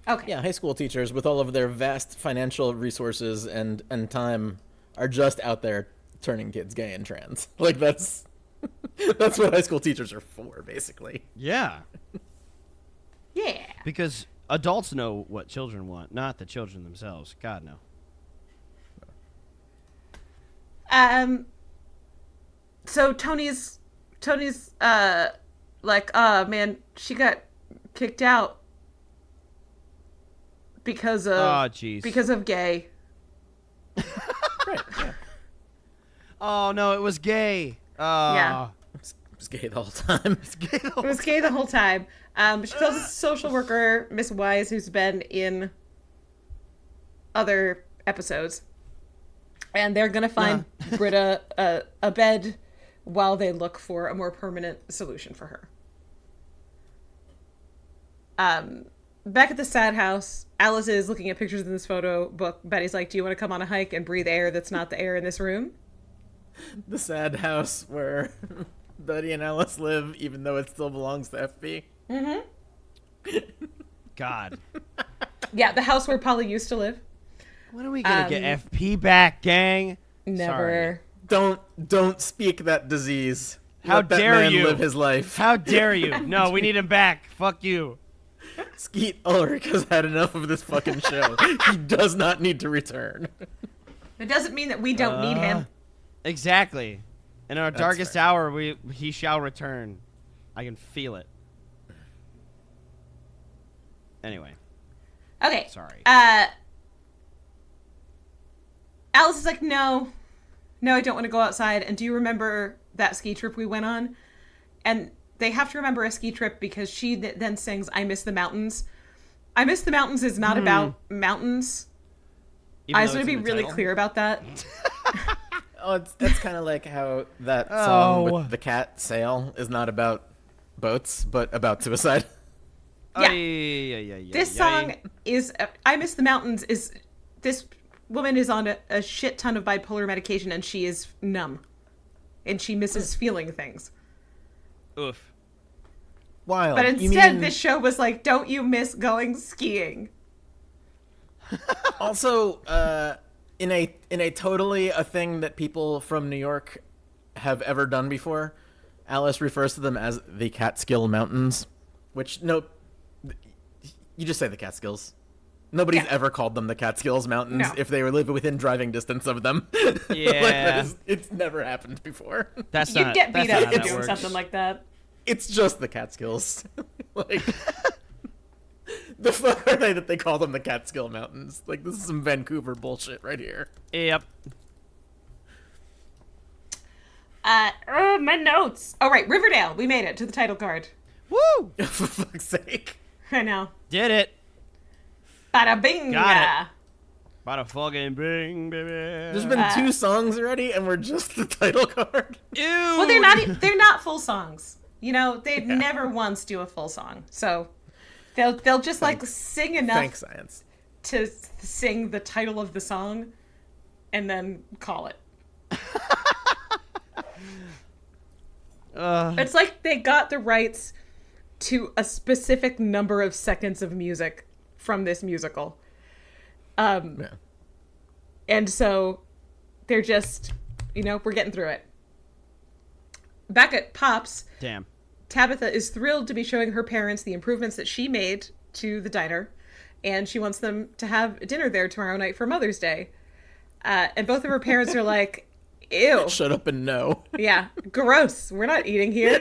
Okay. Yeah, high school teachers with all of their vast financial resources and time are just out there turning kids gay and trans. Like that's what high school teachers are for, basically. Yeah. Yeah. Because adults know what children want, not the children themselves. God, no. So Tony's like, man, she got kicked out because of gay. Right. Yeah. Oh, no, it was gay. Yeah. It was gay the whole time. It was gay the whole time. She tells a social worker, Miss Wise, who's been in other episodes. And they're going to find Britta a bed while they look for a more permanent solution for her. Back at the sad house, Alice is looking at pictures in this photo book. Betty's like, do you want to come on a hike and breathe air that's not the air in this room? The sad house where Betty and Alice live, even though it still belongs to FP. Mm-hmm. God. Yeah, the house where Polly used to live. When are we going to get FP back, gang? Never. Sorry. Don't speak that disease. How Let that dare man you live his life. How dare you? No, we need him back. Fuck you. Skeet Ulrich has had enough of this fucking show. He does not need to return. It doesn't mean that we don't need him. Exactly. In our That's darkest fair. hour, he shall return. I can feel it. Anyway. Okay. Sorry. Alice is like, no, I don't want to go outside. And do you remember that ski trip we went on? And they have to remember a ski trip because she then sings I Miss the Mountains. I Miss the Mountains is not about mountains. Even I though just want it's to be in the really title? clear about that. Oh, it's kind of like how that song with the cat Sail is not about boats, but about suicide. Yeah. Yeah. This song is I Miss the Mountains is this woman is on a shit ton of bipolar medication and she is numb. And she misses feeling things. Oof. Wild. But instead this show was like, don't you miss going skiing? Also, in a totally a thing that people from New York have ever done before, Alice refers to them as the Catskill Mountains, which you just say the Catskills. Nobody's ever called them the Catskills Mountains if they were living within driving distance of them. Yeah. It's never happened before. That's You'd not, get beat that's up not for how that doing works. something like that. It's just the Catskills. Like, the fuck are they that they call them the Catskill Mountains? Like, this is some Vancouver bullshit right here. Yep. My notes. Oh, right, Riverdale. We made it to the title card. Woo! For fuck's sake. I know. Did it. Bada bing. Got Bada fucking bing, baby. There's been 2 songs already, and we're just the title card. Ew. Well, they're not full songs. You know, they never once do a full song. So they'll just like sing enough Thanks, science. to sing the title of the song and then call it. It's like they got the rights to a specific number of seconds of music from this musical. Yeah. And so they're just, we're getting through it. Back at Pop's, Damn. Tabitha is thrilled to be showing her parents the improvements that she made to the diner, and she wants them to have dinner there tomorrow night for Mother's Day. And both of her parents are like, ew. Shut up and no. Yeah, gross. We're not eating here.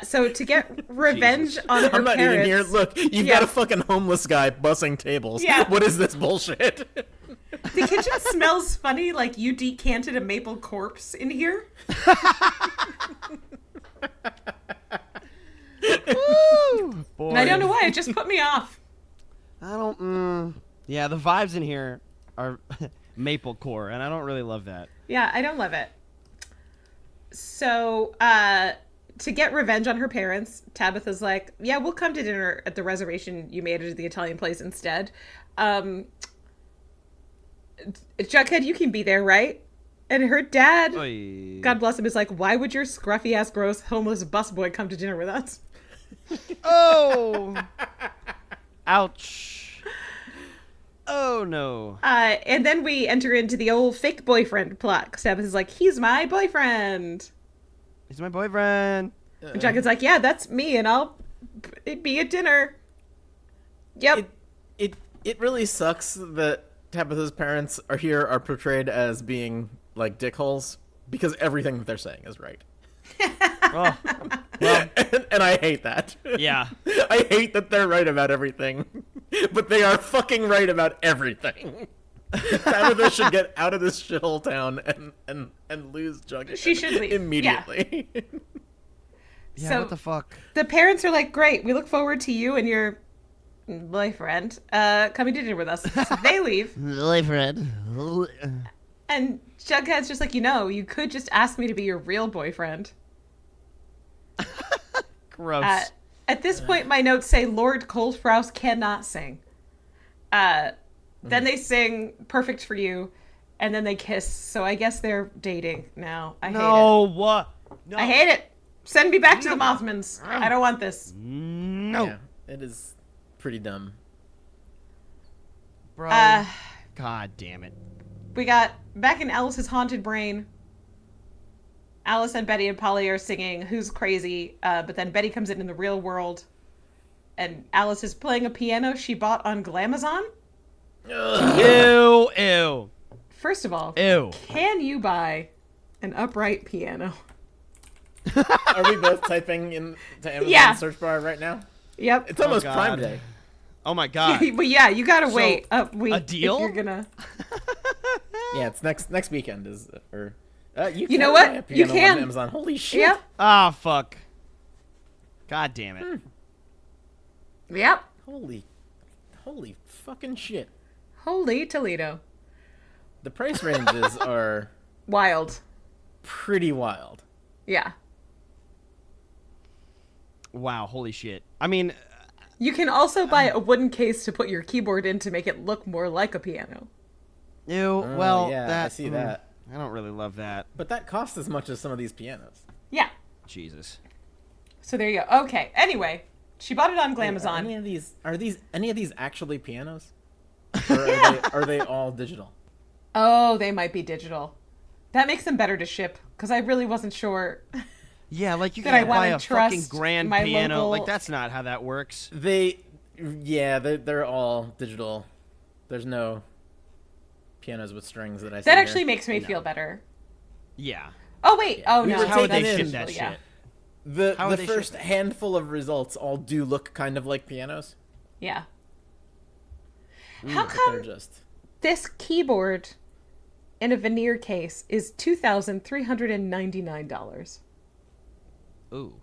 So to get revenge on her I'm not parents... eating here. Look, you've got a fucking homeless guy bussing tables. Yeah. What is this bullshit? The kitchen smells funny, like you decanted a maple corpse in here. Woo! Boy. And I don't know why, it just put me off. I don't. Yeah, the vibes in here are maple core, and I don't really love that. Yeah, I don't love it. So, to get revenge on her parents, Tabitha's like, yeah, we'll come to dinner at the reservation you made at the Italian place instead. Jughead, you can be there, right? And her dad, Oy. God bless him, is like, why would your scruffy-ass, gross, homeless busboy come to dinner with us? Oh! Ouch. Oh, no. And then we enter into the old fake boyfriend plot. Tabitha's like, he's my boyfriend. He's my boyfriend. And Jughead's like, yeah, that's me, and I'll be at dinner. Yep. It really sucks that Tabitha's parents are portrayed as being like dickholes because everything that they're saying is right. Oh, well, and I hate that. yeah. I hate that they're right about everything, but they are fucking right about everything. Tabitha should get out of this shithole town and lose Jughead. She should leave. Immediately. Yeah, So- what the fuck? The parents are like, great, we look forward to you and your boyfriend coming to dinner with us. So they leave. Boyfriend. And Jughead's just like, you could just ask me to be your real boyfriend. Gross. At this point, my notes say Lord Coldfrouse cannot sing. Then they sing Perfect for You, and then they kiss. So I guess they're dating now. I hate no, what? No. it. I hate it. Send me back to the Mothmans. I don't want this. No. Yeah, it is pretty dumb. Bro. God damn it. We got back in Alice's haunted brain. Alice and Betty and Polly are singing Who's Crazy, but then Betty comes in the real world, and Alice is playing a piano she bought on Glamazon. Ew, ew. First of all, Ew. can you buy an upright piano? Are we both typing in to Amazon Yeah. search bar right now? Yep. It's almost God. Prime Day. Oh my god. But yeah, you gotta So, wait a week. a deal? If you're gonna. Yeah, it's next weekend is or you You know can what? buy a piano You can. on Amazon. Holy shit. Yep. Ah, fuck. God damn it. Yep. Holy fucking shit. Holy Toledo. The price ranges are Wild. pretty wild. Yeah. Wow, holy shit. I mean, You can also buy a wooden case to put your keyboard in to make it look more like a piano. ew, well, yeah, that, I see that. I don't really love that. But that costs as much as some of these pianos. Yeah. Jesus. So there you go. Okay. Anyway, she bought it on Wait, Glamazon. are any of these actually pianos? Or are they all digital? Oh, they might be digital. That makes them better to ship, because I really wasn't sure. Yeah, like you That I can't buy wanna a fucking trust grand my piano. local- Like, that's not how that works. They're all digital. There's no pianos with strings that I see That here. actually makes me feel better. Yeah. Oh, wait. Oh, We no. were How would they taking ship in- that Yeah. shit? How The would they first ship it? handful of results all do look kind of like pianos. Yeah. How But come they're just this keyboard in a veneer case is $2,399? Ooh.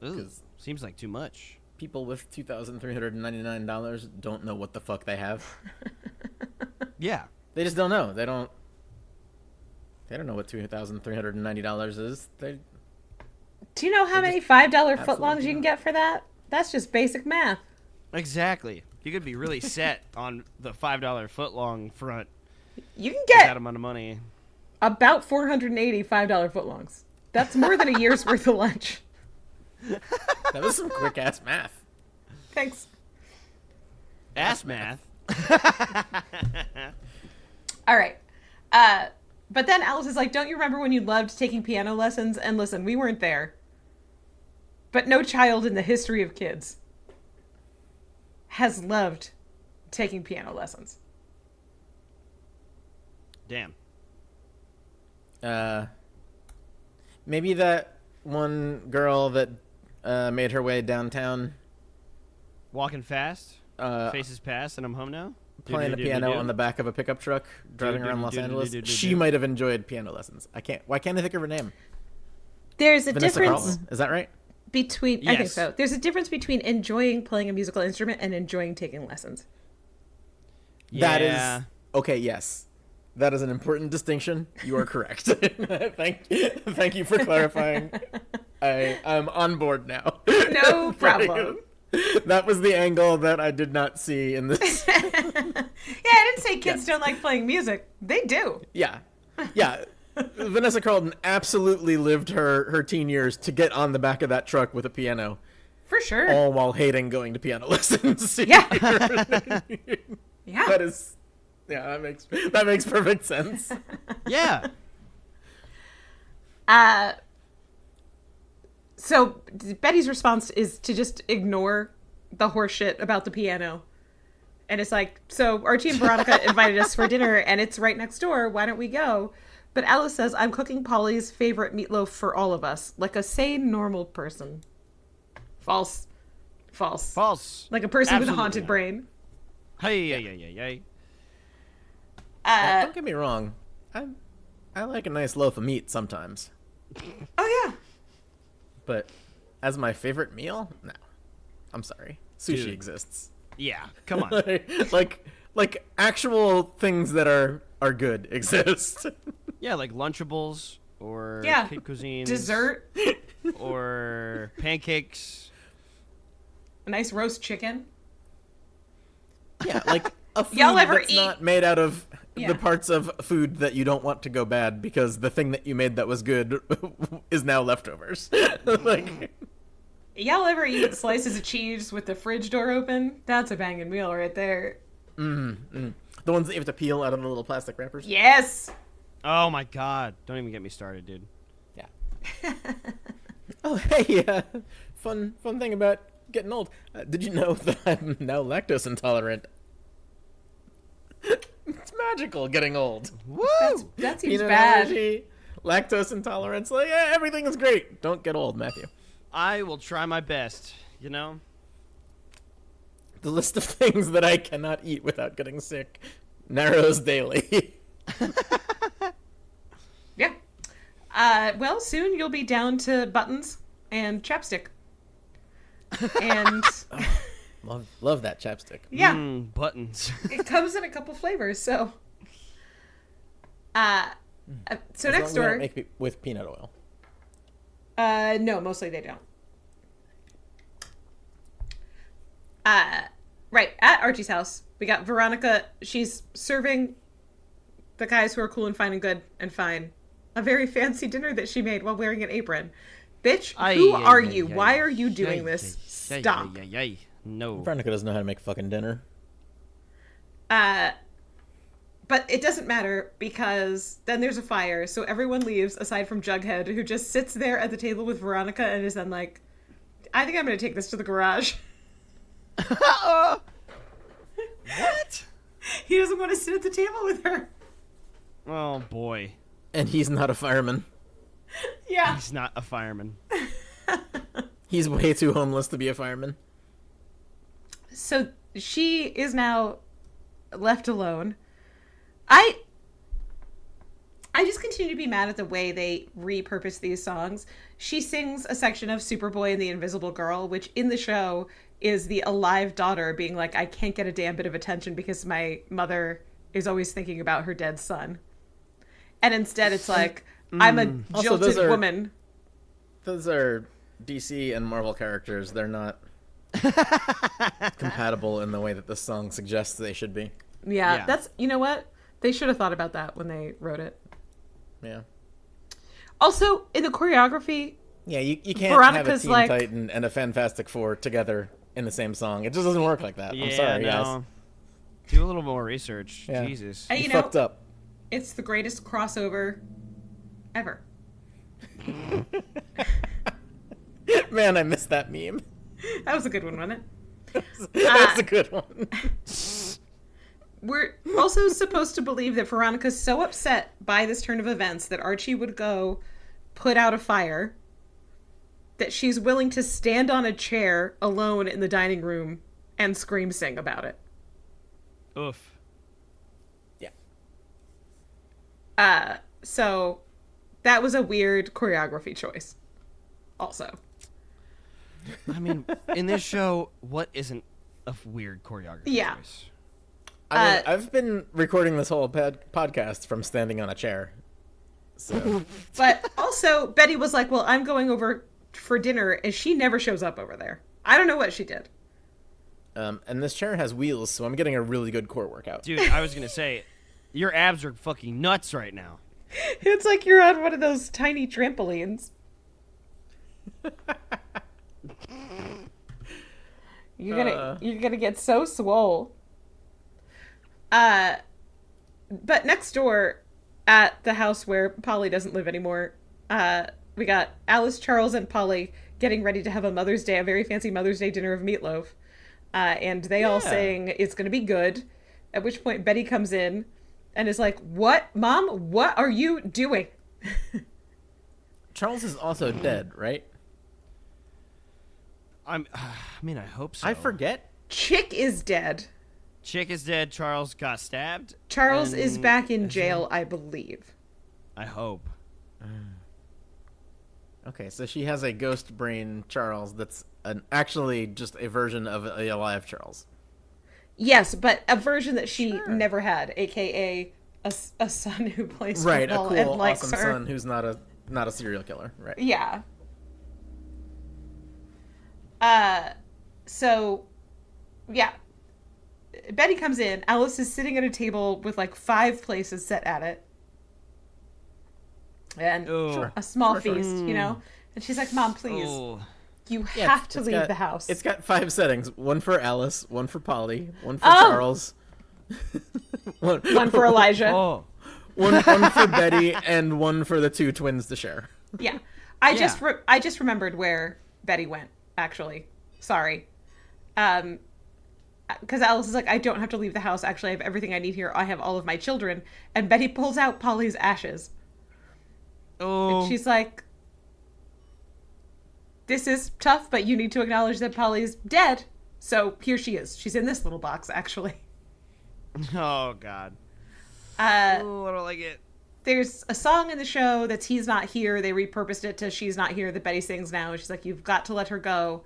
Ooh. 'Cause- Seems like too much. people with $2,399 don't know what the fuck they have. Yeah. They just don't know. They don't know what $2,390 is. They Do you know how They many just $5 absolutely footlongs you can not. get for that? That's just basic math. Exactly. You could be really set on the $5 footlong front. You can that get amount of money. about 480 $5 footlongs. That's more than a year's worth of lunch. That was some quick ass math. Thanks. Ass math. All right. But then Alice is like, don't you remember when you loved taking piano lessons? And listen, we weren't there. But no child in the history of kids has loved taking piano lessons. Damn. Maybe that one girl that made her way downtown Walking fast. Faces past, and I'm home now. playing the piano on the back of a pickup truck driving around Los Angeles. She might have enjoyed piano lessons. Why can't I think of her name? There's a Vanessa difference Carlton. Is that right? between I think Yes. so. There's a difference between enjoying playing a musical instrument and enjoying taking lessons. That is okay. Yes, that is an important distinction. You are correct. Thank you for clarifying. I'm on board now. No problem. That was the angle that I did not see in this. Yeah, I didn't say kids don't like playing music. They do. Yeah. Vanessa Carlton absolutely lived her teen years to get on the back of that truck with a piano, For sure. all while hating going to piano lessons. Yeah. Yeah. That makes perfect sense. Yeah. So Betty's response is to just ignore the horse shit about the piano. And it's like, so Archie and Veronica invited us for dinner and it's right next door. Why don't we go? But Alice says, I'm cooking Polly's favorite meatloaf for all of us. Like a sane, normal person. False. Like a person with a Absolutely haunted not. brain. Hey. Don't get me wrong. I like a nice loaf of meat sometimes. Oh, yeah. But as my favorite meal? No. I'm sorry. Sushi Dude. exists. Yeah. Come on. like actual things that are good exist. Yeah, like Lunchables or Yeah. Kid Cuisine. Dessert. Or pancakes. A nice roast chicken. Yeah, like a food Y'all ever that's eat- not made out of Yeah. the parts of food that you don't want to go bad because the thing that you made that was good is now leftovers. Like, Y'all ever eat slices of cheese with the fridge door open? That's a banging meal right there. the ones that you have to peel out of the little plastic wrappers. Yes. Oh my god. Don't even get me started, dude. Yeah. Oh, hey, fun thing about getting old. Did you know that I'm now lactose intolerant? It's magical getting old. Woo! That seems Peanut bad. allergy, lactose intolerance. Like, everything is great. Don't get old, Matthew. I will try my best, The list of things that I cannot eat without getting sick narrows daily. Yeah. Well, soon you'll be down to buttons and chapstick. And Love that chapstick. yeah, Buttons. it comes in a couple flavors. So, so As next long as they door, don't make it with peanut oil. no, mostly they don't. Right at Archie's house, we got Veronica. She's serving the guys who are cool and fine and good and fine a very fancy dinner that she made while wearing an apron. Bitch, who are you? Why are you doing this? Stop. No. Veronica doesn't know how to make fucking dinner. But it doesn't matter because then there's a fire, so everyone leaves aside from Jughead, who just sits there at the table with Veronica and is then like, I think I'm going to take this to the garage. What? He doesn't want to sit at the table with her. Oh boy. And he's not a fireman. Yeah. He's not a fireman. He's way too homeless to be a fireman. So she is now left alone. I just continue to be mad at the way they repurpose these songs. She sings a section of Superboy and the Invisible Girl, which in the show is the alive daughter being like, I can't get a damn bit of attention because my mother is always thinking about her dead son. And instead it's like, I'm a Also, jilted woman. Those are DC and Marvel characters. They're not compatible in the way that this song suggests they should be. Yeah, Yeah. that's, you know what? They should have thought about that when they wrote it. Yeah. Also, in the choreography, Yeah, you can't Veronica's have a Teen Titan and a Fantastic Four together in the same song. It just doesn't work like that. I'm sorry, guys. Do a little more research. Yeah. Jesus. You fucked up. It's the greatest crossover ever. Man, I missed that meme. That was a good one, wasn't it? That was a good one. We're also supposed to believe that Veronica's so upset by this turn of events that Archie would go put out a fire that she's willing to stand on a chair alone in the dining room and scream sing about it. Oof. Yeah. So that was a weird choreography choice. Also. I mean, in this show, what isn't a weird choreography choice? I mean, I've been recording this whole podcast from standing on a chair. So. But also, Betty was like, well, I'm going over for dinner, and she never shows up over there. I don't know what she did. And this chair has wheels, so I'm getting a really good core workout. Dude, I was going to say, your abs are fucking nuts right now. It's like you're on one of those tiny trampolines. You're gonna get so swole. But next door at the house where Polly doesn't live anymore, we got Alice, Charles, and Polly getting ready to have a very fancy Mother's Day dinner of meatloaf. And they all saying it's gonna be good. At which point Betty comes in and is like, "What, Mom? What are you doing?" Charles is also dead, right? I mean, I hope so. I forget. Chick is dead. Chick is dead. Charles got stabbed. Charles is back in jail, I believe. I hope. Okay, so she has a ghost brain Charles that's actually just a version of a alive Charles. Yes, but a version that she never had, aka a son who plays football a cool, and likes awesome her. son who's not a serial killer, right? Yeah. So, yeah. Betty comes in. Alice is sitting at a table with like 5 places set at it. And a small feast, you know? And she's like, "Mom, please. You have to leave the house." It's got 5 settings. One for Alice, one for Polly, one for Charles. one for Elijah. One for Betty, and one for the 2 twins to share. Yeah. I just remembered where Betty went, actually. Sorry. Because Alice is like, "I don't have to leave the house. Actually, I have everything I need here. I have all of my children." And Betty pulls out Polly's ashes. Oh. And she's like, "This is tough, but you need to acknowledge that Polly's dead." So here she is. She's in this little box, actually. Oh, God. I don't like it. There's a song in the show that's "He's Not Here." They repurposed it to "She's Not Here" that Betty sings now. And she's like, "You've got to let her go.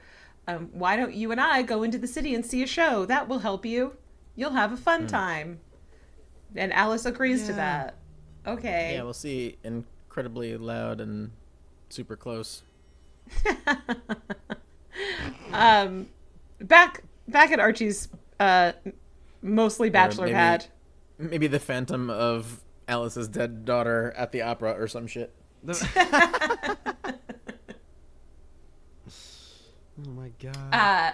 Why don't you and I go into the city and see a show? That will help you. You'll have a fun time." And Alice agrees to that. Okay. Yeah, we'll see. Incredibly loud and super close. Back at Archie's mostly bachelor pad. Maybe the phantom of Alice's dead daughter at the opera or some shit. Oh my God.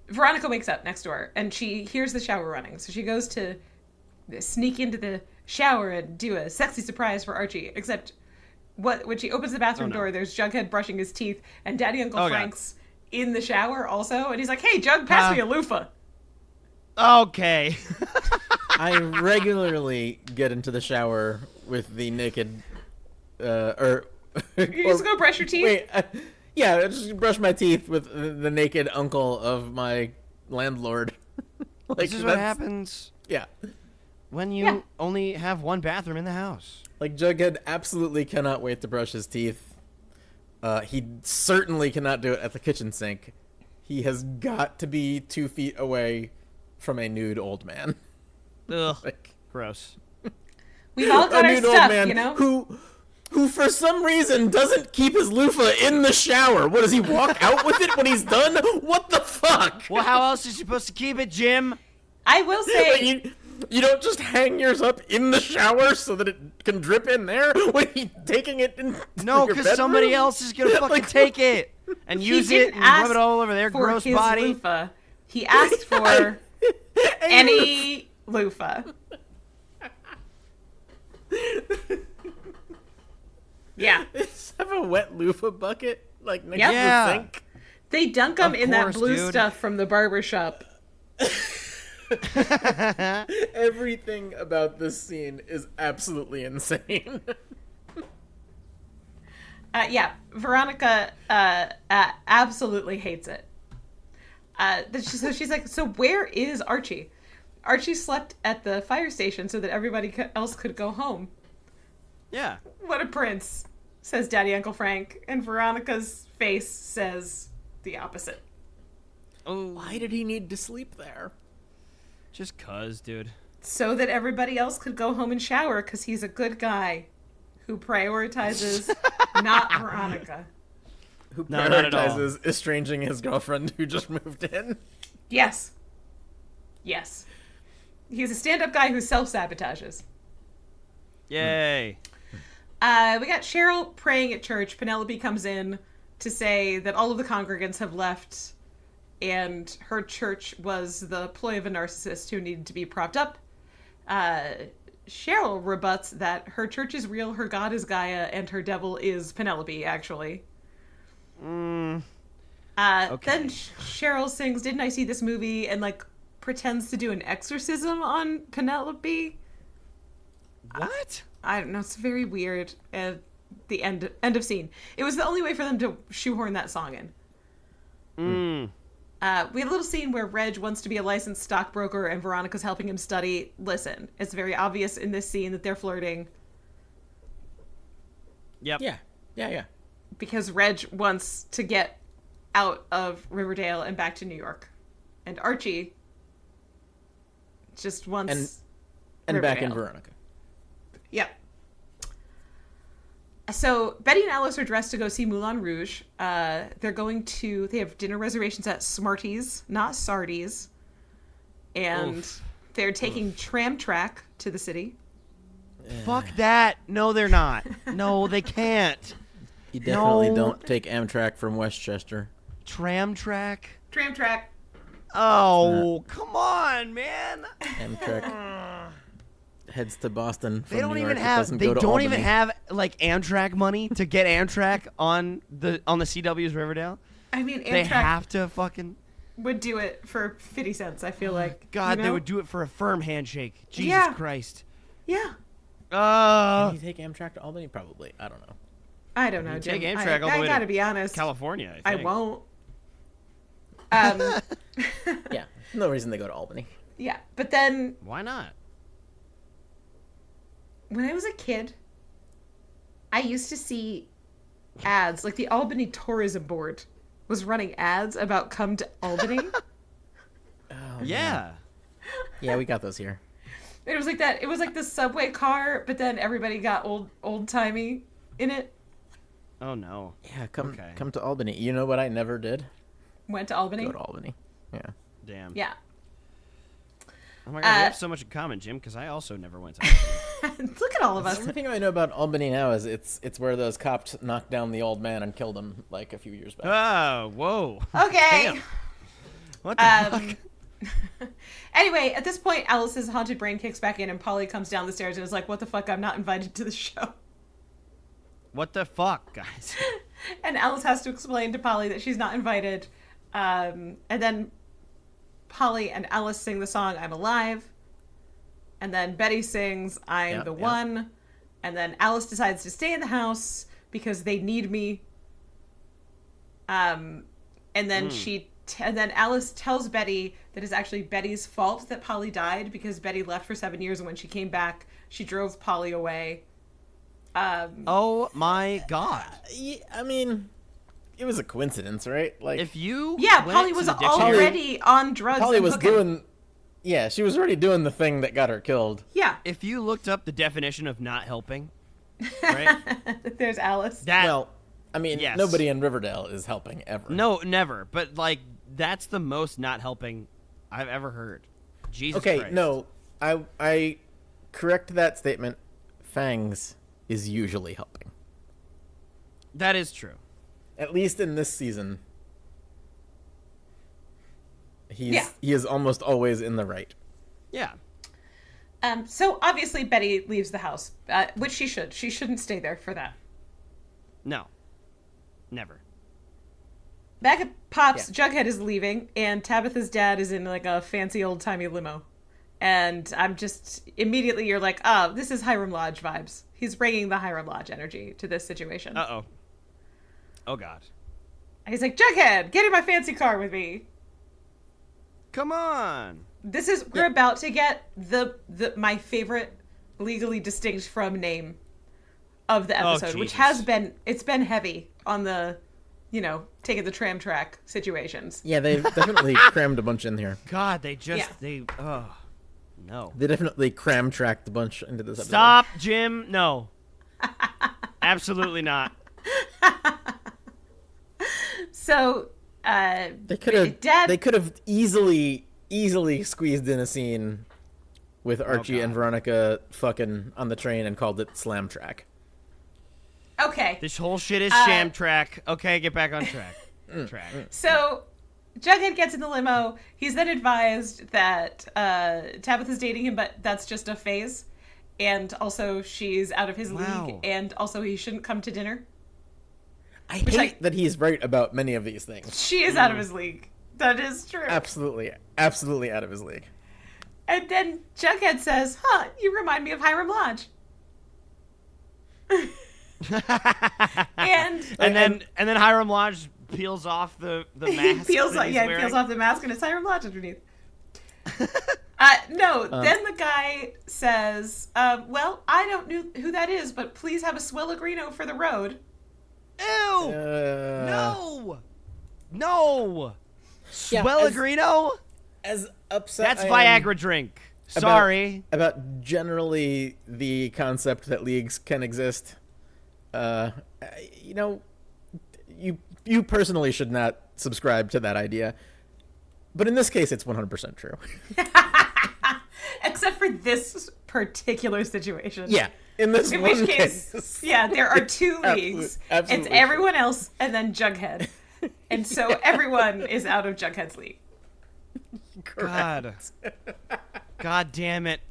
Veronica wakes up next door and she hears the shower running. So she goes to sneak into the shower and do a sexy surprise for Archie. Except when she opens the bathroom door, there's Jughead brushing his teeth and Daddy Uncle Frank's in the shower also. And he's like, "Hey, Jug, pass me a loofah." Okay. I regularly get into the shower with the naked, You just go brush your teeth? Wait, yeah, I just brush my teeth with the naked uncle of my landlord. This is what happens. Yeah. When you only have one bathroom in the house. Like, Jughead absolutely cannot wait to brush his teeth. He certainly cannot do it at the kitchen sink. He has got to be 2 feet away from a nude old man. Ugh. Gross. We've all got our nude stuff, old man you know? Who for some reason doesn't keep his loofah in the shower. What, does he walk out with it when he's done? What the fuck? Well, how else is he supposed to keep it, Jim? I will say... You don't just hang yours up in the shower so that it can drip in there when he's taking it in. No, your because somebody bedroom? else is gonna fucking take it and use it and rub it all over their for gross his body. loofah. He asked for any loofah. Yeah. Just have a wet loofah bucket like next Yep. to the sink. They dunk them Of in that course, blue dude. stuff from the barber shop. Everything about this scene is absolutely insane. Yeah, Veronica absolutely hates it. So she's like, so where is Archie? Archie slept at the fire station so that everybody else could go home. Yeah. What a prince, says Daddy Uncle Frank. And Veronica's face says the opposite. Oh, Why did he need to sleep there? just cuz, dude. So that everybody else could go home and shower because he's a good guy who prioritizes not Veronica. Who No, not at all. prioritizes estranging his girlfriend who just moved in? Yes. Yes. He's a stand-up guy who self-sabotages. Yay. We got Cheryl praying at church. Penelope comes in to say that all of the congregants have left and her church was the ploy of a narcissist who needed to be propped up. Cheryl rebuts that her church is real, her god is Gaia, and her devil is Penelope, actually. Okay. Then Cheryl sings, "Didn't I see this movie?" and, like, pretends to do an exorcism on Penelope. What? I don't know. It's very weird. At the end of scene. It was the only way for them to shoehorn that song in. We had a little scene where Reg wants to be a licensed stockbroker and Veronica's helping him study. Listen, it's very obvious in this scene that they're flirting Yep. Yeah. because Reg wants to get out of Riverdale and back to New York. And Archie just wants And back in Riverdale. Veronica. Yep. So Betty and Alice are dressed to go see Moulin Rouge. They have dinner reservations at Smarties, not Sardi's. And Oof. they're taking Tramtrak to the city. Fuck that. No, they're not. No, they can't. You definitely No. don't take Amtrak from Westchester. Tramtrak? Tramtrak. Oh, come on, man. Amtrak heads to Boston. From They don't New even York. It have. doesn't They go to don't even Albany. have like Amtrak money to get Amtrak on the CW's Riverdale. I mean, They Amtrak have to fucking. would do it for 50 cents, I feel like. God, you they know? would do it for a firm handshake. Jesus Yeah. Christ. Yeah. Can you take Amtrak to Albany? Probably. I don't know. I don't know, You Jim. take Amtrak all the I way to gotta be honest. California. I think. won't. Yeah. No reason they go to Albany. Yeah, but then Why not? when I was a kid, I used to see ads, like the Albany Tourism Board was running ads about come to Albany. Oh, Yeah. Yeah, we got those here. It was like that. It was like the subway car, but then everybody got old timey in it. Oh no. Yeah, come Okay. come to Albany. You know what I never did? Went to Albany. Go to Albany. Yeah. Damn. Yeah. Oh my god, we have so much in common, Jim. Because I also never went to. Look at all of The us. only thing I know about Albany now is it's where those cops knocked down the old man and killed him like a few years back. Oh, whoa. Okay. Damn. What the fuck? Anyway, at this point, Alice's haunted brain kicks back in, and Polly comes down the stairs and is like, "What the fuck? I'm not invited to the show." What the fuck, guys? And Alice has to explain to Polly that she's not invited. And then Polly and Alice sing the song "I'm Alive." And then Betty sings "I'm the One." And then Alice decides to stay in the house because they need me. And then and then Alice tells Betty that it's actually Betty's fault that Polly died because Betty left for 7 years, and when she came back, she drove Polly away. Oh my god. Yeah, I mean, it was a coincidence, right? Like, If you Yeah, went Polly to was the dictionary- already on drugs. Polly and was hooking. doing. Yeah, she was already doing the thing that got her killed. Yeah. If you looked up the definition of not helping, right? There's Alice. That Well, I mean, Yes. nobody in Riverdale is helping ever. no, never. But like, that's the most not helping I've ever heard. Jesus Okay, Christ. no. I correct that statement. Fangs is usually helping. That is true. At least in this season. He is almost always in the right. Yeah. So obviously Betty leaves the house, which she should. She shouldn't stay there for that. No. Never. Back at Pop's, Jughead is leaving, and Tabitha's dad is in like a fancy old-timey limo. And I'm just, immediately you're like, oh, this is Hiram Lodge vibes. He's bringing the Hiram Lodge energy to this situation. Uh-oh. Oh, God. And he's like, Jughead, get in my fancy car with me. Come on. We're about to get my favorite legally distinct from name of the episode, which it's been heavy on the, taking the tram track situations. Yeah, they've definitely crammed a bunch in here. God, no. They definitely cram-tracked a bunch into this episode. Stop, Jim. No. Absolutely not. So, they could have easily squeezed in a scene with Archie and Veronica fucking on the train and called it Slam Track. Okay. This whole shit is sham track. Okay, get back on track. So, Jughead gets in the limo. He's then advised that Tabitha's dating him, but that's just a phase. And also, she's out of his league. And also, he shouldn't come to dinner. I hate that he's right about many of these things. She is out of his league. That is true. Absolutely out of his league. And then Jughead says, you remind me of Hiram Lodge. and then Hiram Lodge peels off the mask. He peels off the mask and it's Hiram Lodge underneath. Then the guy says, well, I don't know who that is, but please have a Swellegrino for the road. Ew! No! Swellegrino? As upset That's Viagra drink. Sorry. About generally the concept that leagues can exist. You personally should not subscribe to that idea. But in this case, it's 100% true. Except for this particular situation. Yeah. In which case, there are two leagues. Absolutely it's everyone else and then Jughead. And so everyone is out of Jughead's league. God damn it.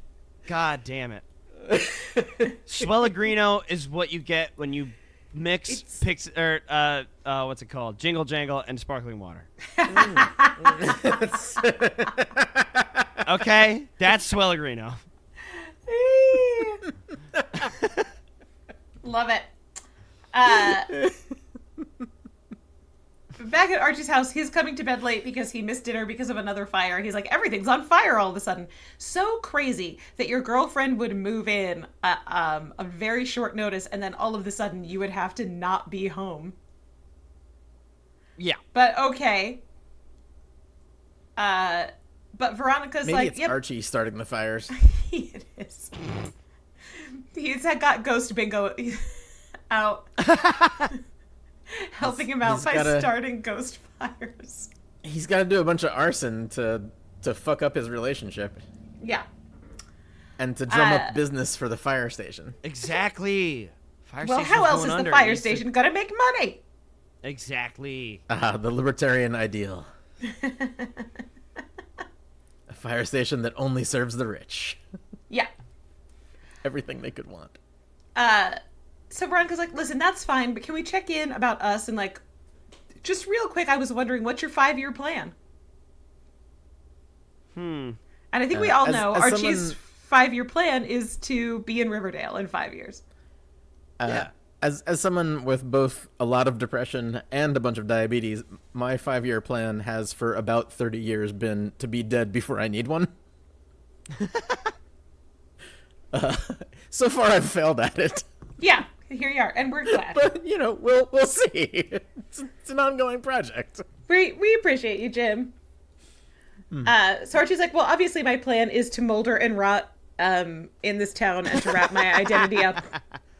Swellegrino is what you get when you mix what's it called? Jingle Jangle and sparkling water. Okay? That's Swellegrino. Love it. Back at Archie's house, he's coming to bed late because he missed dinner because of another fire. He's like, everything's on fire all of a sudden. So crazy that your girlfriend would move in a very short notice and then all of a sudden you would have to not be home. Yeah. But okay. But Veronica's Maybe it's Archie starting the fires. It is. He's got Ghost Bingo out. Helping him out by starting ghost fires. He's got to do a bunch of arson to fuck up his relationship. Yeah. And to drum up business for the fire station. Exactly. Well, how else is the fire station going to make money? Exactly. The libertarian ideal. A fire station that only serves the rich. Yeah. Everything they could want. So Veronica's like, listen, that's fine, but can we check in about us? And like, just real quick, I was wondering, what's your 5-year plan? And I think we all know Archie's 5-year plan is to be in Riverdale in 5 years. As someone with both a lot of depression and a bunch of diabetes, my 5-year plan has for about 30 years been to be dead before I need one. So far, I've failed at it. Yeah, here you are, and we're glad. But we'll see. It's an ongoing project. We appreciate you, Jim. So Archie's like, well, obviously my plan is to molder and rot in this town and to wrap my identity up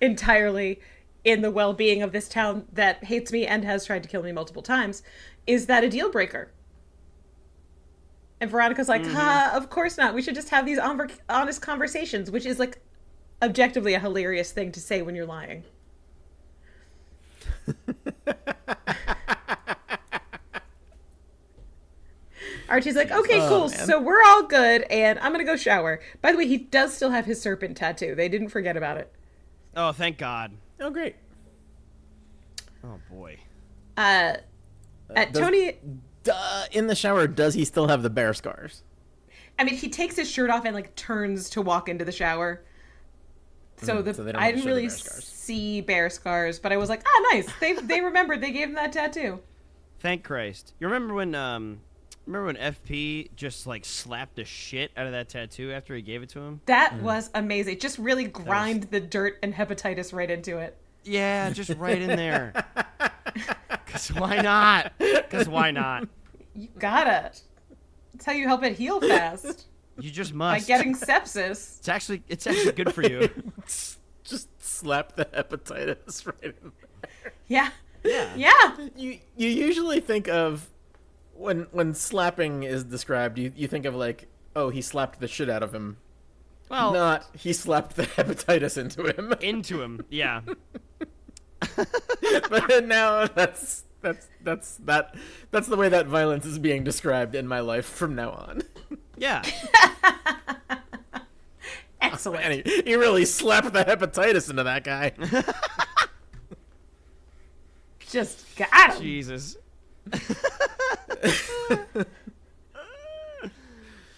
entirely in the well-being of this town that hates me and has tried to kill me multiple times. Is that a deal breaker? And Veronica's like, of course not. We should just have these honest conversations, which is like objectively a hilarious thing to say when you're lying. Archie's like, okay, cool. Man. So we're all good, and I'm going to go shower. By the way, he does still have his serpent tattoo. They didn't forget about it. Oh, thank God. Oh, great. Oh, boy. Tony... in the shower, does he still have the bear scars? I mean, he takes his shirt off and, like, turns to walk into the shower. So, I didn't really see bear scars, but I was like, nice. They remembered. They gave him that tattoo. Thank Christ. You remember when FP just, like, slapped the shit out of that tattoo after he gave it to him? That was amazing. Just really grind the dirt and hepatitis right into it. Yeah, just right in there. Because why not? Because why not? You gotta. That's how you help it heal fast. You just must. By getting sepsis. It's actually good for you. Just slap the hepatitis right in there. Yeah. You usually think of when slapping is described, you think of like, oh, he slapped the shit out of him. Well, not he slapped the hepatitis into him. Into him, yeah. But now that's the way that violence is being described in my life from now on. Yeah. Excellent. And he really slapped the hepatitis into that guy. Just got him. Jesus.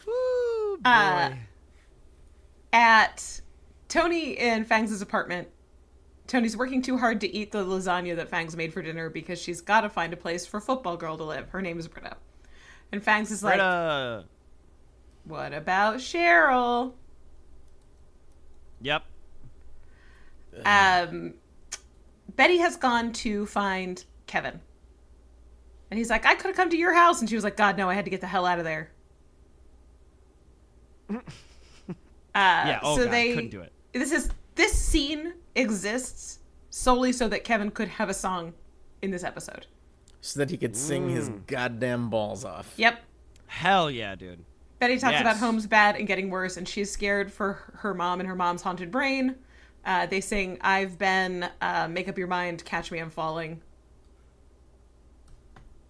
Ooh, boy. At Tony and Fangs' apartment, Tony's working too hard to eat the lasagna that Fangs made for dinner because she's got to find a place for football girl to live. Her name is Britta. And Fangs is Britta. Like, what about Cheryl? Yep. Betty has gone to find Kevin. And he's like, I could have come to your house. And she was like, God, no, I had to get the hell out of there. Yeah, God, couldn't do it. This scene exists solely so that Kevin could have a song in this episode. So that he could sing his goddamn balls off. Yep. Hell yeah, dude. Betty talks about home's bad and getting worse, and she's scared for her mom and her mom's haunted brain. They sing, I've been, make up your mind, catch me, I'm falling.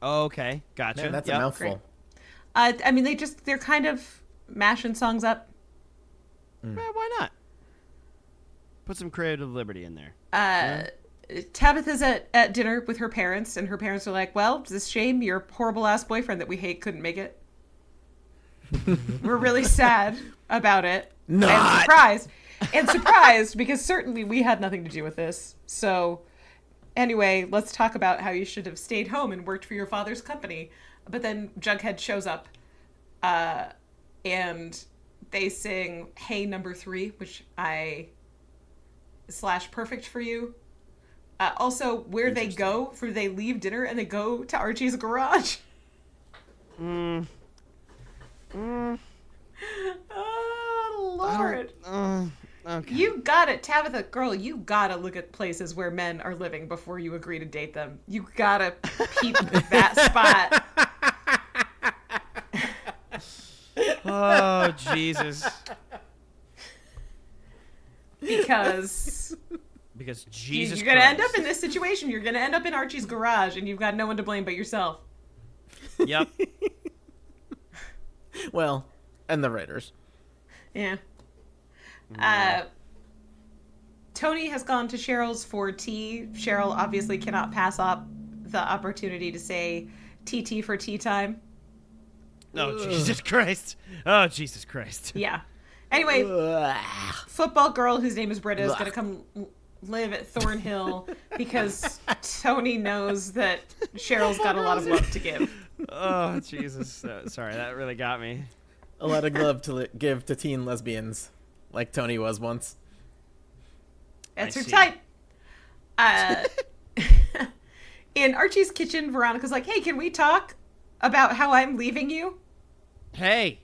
Okay, gotcha. Man, that's a mouthful. I mean, they're kind of mashing songs up. Why not? Put some creative liberty in there. Tabitha's at dinner with her parents, and her parents are like, well, it's a shame your horrible-ass boyfriend that we hate couldn't make it. We're really sad about it. Not. And surprised because certainly we had nothing to do with this. So anyway, let's talk about how you should have stayed home and worked for your father's company. But then Jughead shows up and they sing Hey Number 3, which / perfect for you. Also, where they go, they leave dinner and they go to Archie's garage. Oh, Lord. Okay. You gotta, Tabitha, girl, you gotta look at places where men are living before you agree to date them. You gotta peep that spot. Oh, Jesus. Because Jesus you're gonna Christ. end up in this situation. You're gonna end up in Archie's garage, and you've got no one to blame but yourself. Yep. Well, and the writers. Yeah. Tony has gone to Cheryl's for tea. Cheryl obviously cannot pass up the opportunity to say TT for tea time. Oh, Jesus Christ. Oh, Jesus Christ. Yeah. Anyway, football girl whose name is Britta is going to come live at Thornhill because Tony knows that Cheryl's got a lot of love to give. Oh, Jesus. Sorry, that really got me. A lot of love to give to teen lesbians, like Tony was once. That's her type. In Archie's kitchen, Veronica's like, hey, can we talk about how I'm leaving you? Hey.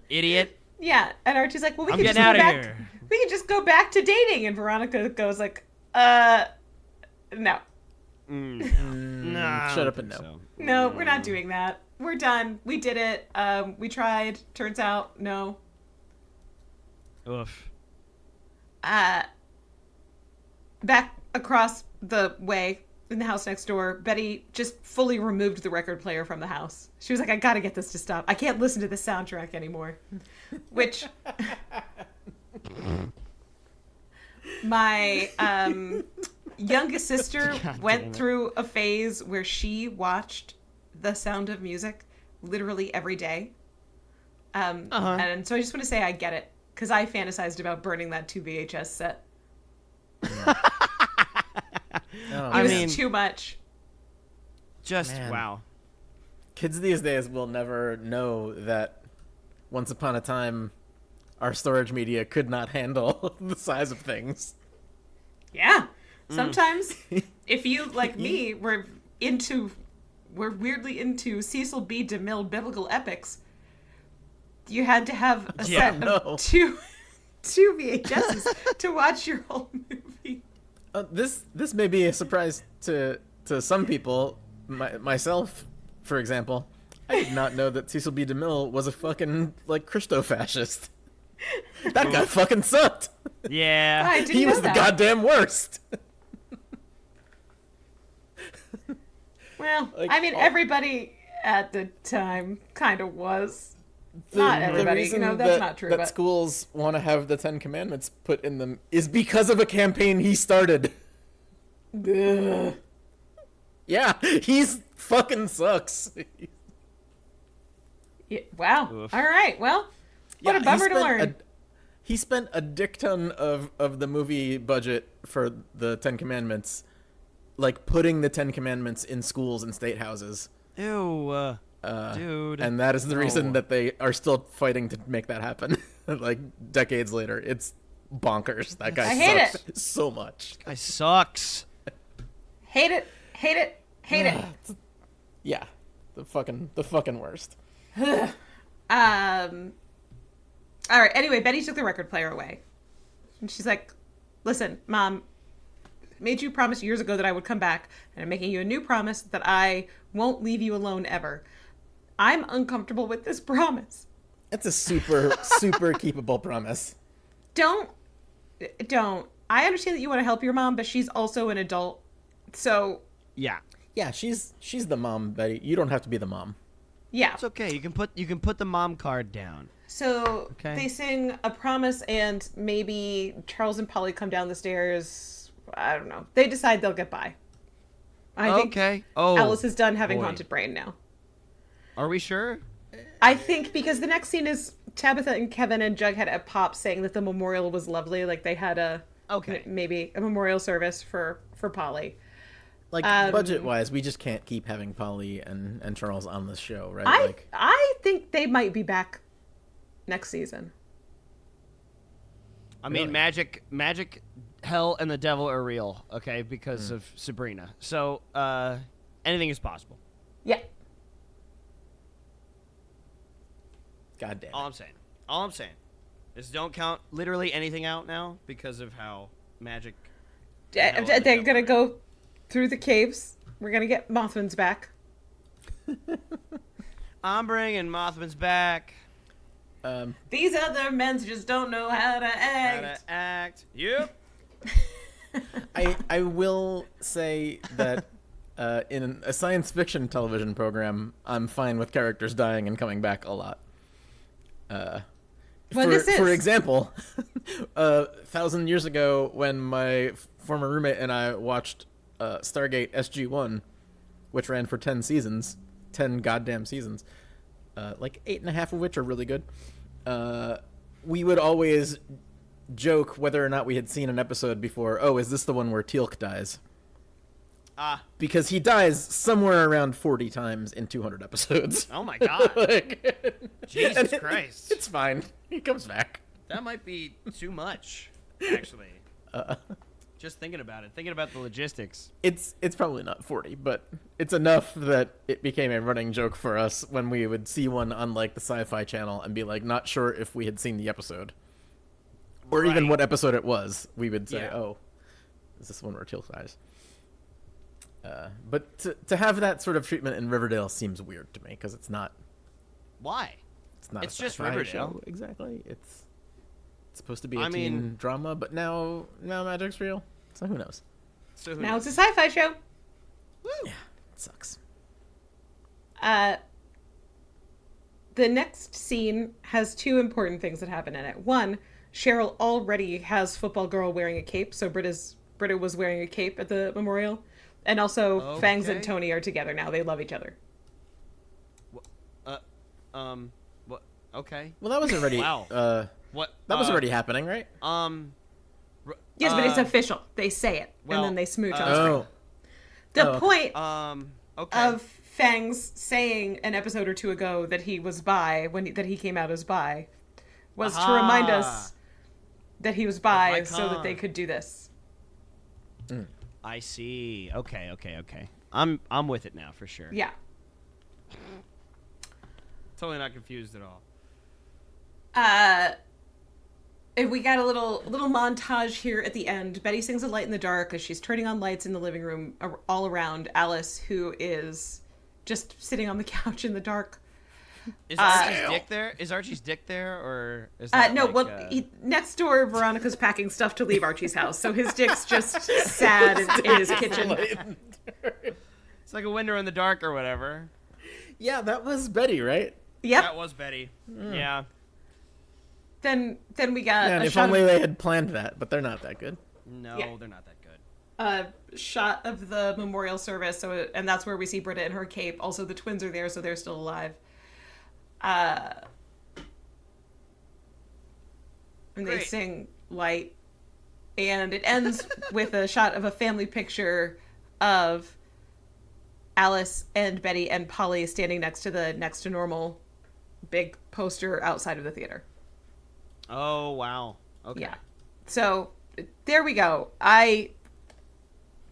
Idiot. Yeah, and Archie's like, well, we I'm can just getting go out of back. here. We can just go back to dating. And Veronica goes like, no. No. Shut up and no. So. No, we're not doing that. We're done. We did it. We tried. Turns out, no. Oof. Back across the way in the house next door, Betty just fully removed the record player from the house. She was like, I gotta get this to stop. I can't listen to the soundtrack anymore. Which... My youngest sister went through a phase where she watched The Sound of Music literally every day. And so I just want to say I get it, because I fantasized about burning that 2 VHS set. I mean, too much. Just, Man. wow. Kids these days will never know that once upon a time our storage media could not handle the size of things. Yeah. Sometimes, if you, like me, were weirdly into Cecil B. DeMille biblical epics, you had to have a set of two VHSs to watch your whole movie. This may be a surprise to some people, myself, for example. I did not know that Cecil B. DeMille was a fucking, like, Christo-fascist. That guy fucking sucked. Yeah. I didn't He know was the that. goddamn worst. Well, Like, I mean, everybody at the time kind of was. Not everybody, reason that's that, not true. That But schools want to have the 10 Commandments put in them is because of a campaign he started. Ugh. Yeah, he's fucking sucks. Yeah, wow. Oof. All right. Well, what Yeah, a bummer to learn. He spent a dick ton of the movie budget for the 10 Commandments, like putting the 10 Commandments in schools and state houses. Ew. Dude. And that is the No. reason that they are still fighting to make that happen. Like decades later. It's bonkers. That guy I hate sucks so much. Guy sucks. Hate it. Hate it. Hate it. Yeah. The fucking worst. All right. Anyway, Betty took the record player away, and she's like, "Listen, Mom, I made you promise years ago that I would come back, and I'm making you a new promise that I won't leave you alone ever. I'm uncomfortable with this promise. It's a super keepable promise. Don't. I understand that you want to help your mom, but she's also an adult, so Yeah. Yeah, she's the mom, Betty. You don't have to be the mom. yeah." It's okay. You can put the mom card down. So Okay. they sing a promise, and maybe Charles and Polly come down the stairs. I don't know. They decide they'll get by. I think Okay. Oh. Alice is done having boy. haunted brain now. Are we sure? I think because the next scene is Tabitha and Kevin and Jughead at Pop saying that the memorial was lovely. Like they had maybe a memorial service for Polly. Like budget-wise, we just can't keep having Polly and Charles on this show, right? I think they might be back next season. I mean, Really? magic, hell, and the devil are real. Okay, because of Sabrina. So anything is possible. Yeah. God damn. All I'm saying is don't count literally anything out now because of how magic. and hell and the They're devil gonna are. go through the caves. We're gonna get Mothman's back. I'm bringing Mothman's back. These other men just don't know how to act. How to act. Yep. I will say that in a science fiction television program, I'm fine with characters dying and coming back a lot. For example, 1,000 years ago, when my former roommate and I watched Stargate SG-1, which ran for 10 seasons, 10 goddamn seasons, like 8.5 of which are really good, we would always joke whether or not we had seen an episode before. Oh, is this the one where Teal'c dies? Because he dies somewhere around 40 times in 200 episodes. Oh my god. Jesus And Christ. It's fine. He comes back. That might be too much, actually. Just thinking about it. Thinking about the logistics. It's probably not 40, but it's enough that it became a running joke for us when we would see one on like the Sci-Fi Channel and be like not sure if we had seen the episode. Or even Right. what episode it was. We would say, Yeah. oh, is this one where Teal'c dies? But to have that sort of treatment in Riverdale seems weird to me because it's not. Why? It's not. It's a just sci-fi Riverdale. show. Exactly. It's supposed to be a teen drama, but now magic's real. So who knows? So who Now knows? it's a sci-fi show. Woo! Yeah, it sucks. The next scene has two important things that happen in it. One, Cheryl already has Football Girl wearing a cape, so Britta was wearing a cape at the memorial. And also, Fangs and Okay. Tony are together now. They love each other. What? Okay. Well, that was already. Wow. What? That was already happening, right? Yes, but it's official. They say it, and well, then they smooch on screen. Oh. The point Okay. of Fangs saying an episode or two ago that he was bi, that he came out as bi, was to remind us that he was bi so that they could do this. I see. Okay. I'm with it now for sure. Yeah. Totally not confused at all. And we got a little montage here at the end. Betty sings A Light in the Dark as she's turning on lights in the living room all around Alice, who is just sitting on the couch in the dark. Is Archie's dick there? Is Archie's dick there, or is that No, like, next door, Veronica's packing stuff to leave Archie's house, so his dick's just sad in his kitchen. it's like a window in the dark or whatever. Yeah, that was Betty, right? Yep. That was Betty. Yeah. Then we got Man, a if shot only of, they had planned that, but they're not that good. No, Yeah. they're not that good. a shot of the memorial service. And that's where we see Britta in her cape. Also, the twins are there, so they're still alive. And they Great. sing Light. And it ends with a shot of a family picture of Alice and Betty and Polly standing next to the next to normal big poster outside of the theater. Oh, wow. Okay. Yeah. So there we go.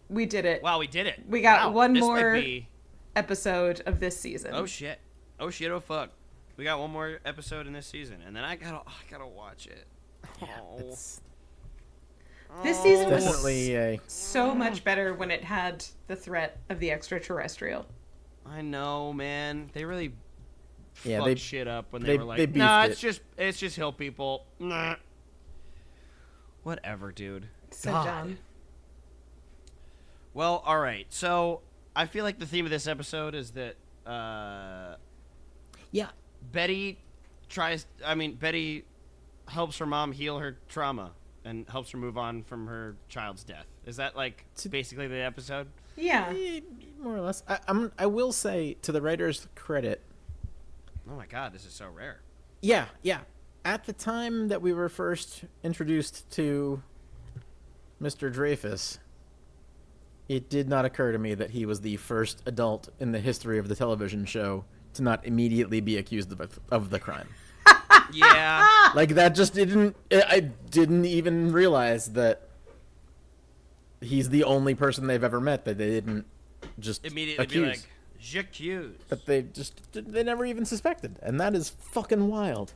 We did it. Wow, we did it. We got Wow, one this more might be- episode of this season. Oh shit. Oh shit. Oh fuck. We got one more episode in this season, and then I gotta watch it. Oh. It's This season was definitely so much better when it had the threat of the extraterrestrial. I know, man. They really Yeah, fucked they- shit up when they they were like, beefed nah, it." it's just hill people. Nah. Whatever, dude. So God. dumb. Well, all right. So I feel like the theme of this episode is that yeah. Betty helps her mom heal her trauma and helps her move on from her child's death. Is that like basically the episode? Yeah. More or less. I will say, to the writer's credit, Oh my god, this is so rare. yeah. At the time that we were first introduced to Mr. Dreyfus, it did not occur to me that he was the first adult in the history of the television show to not immediately be accused of the crime. Yeah. Like, that just didn't... I didn't even realize that he's the only person they've ever met that they didn't just Immediately accuse. be like, j'accuse. That they never even suspected. And that is fucking wild.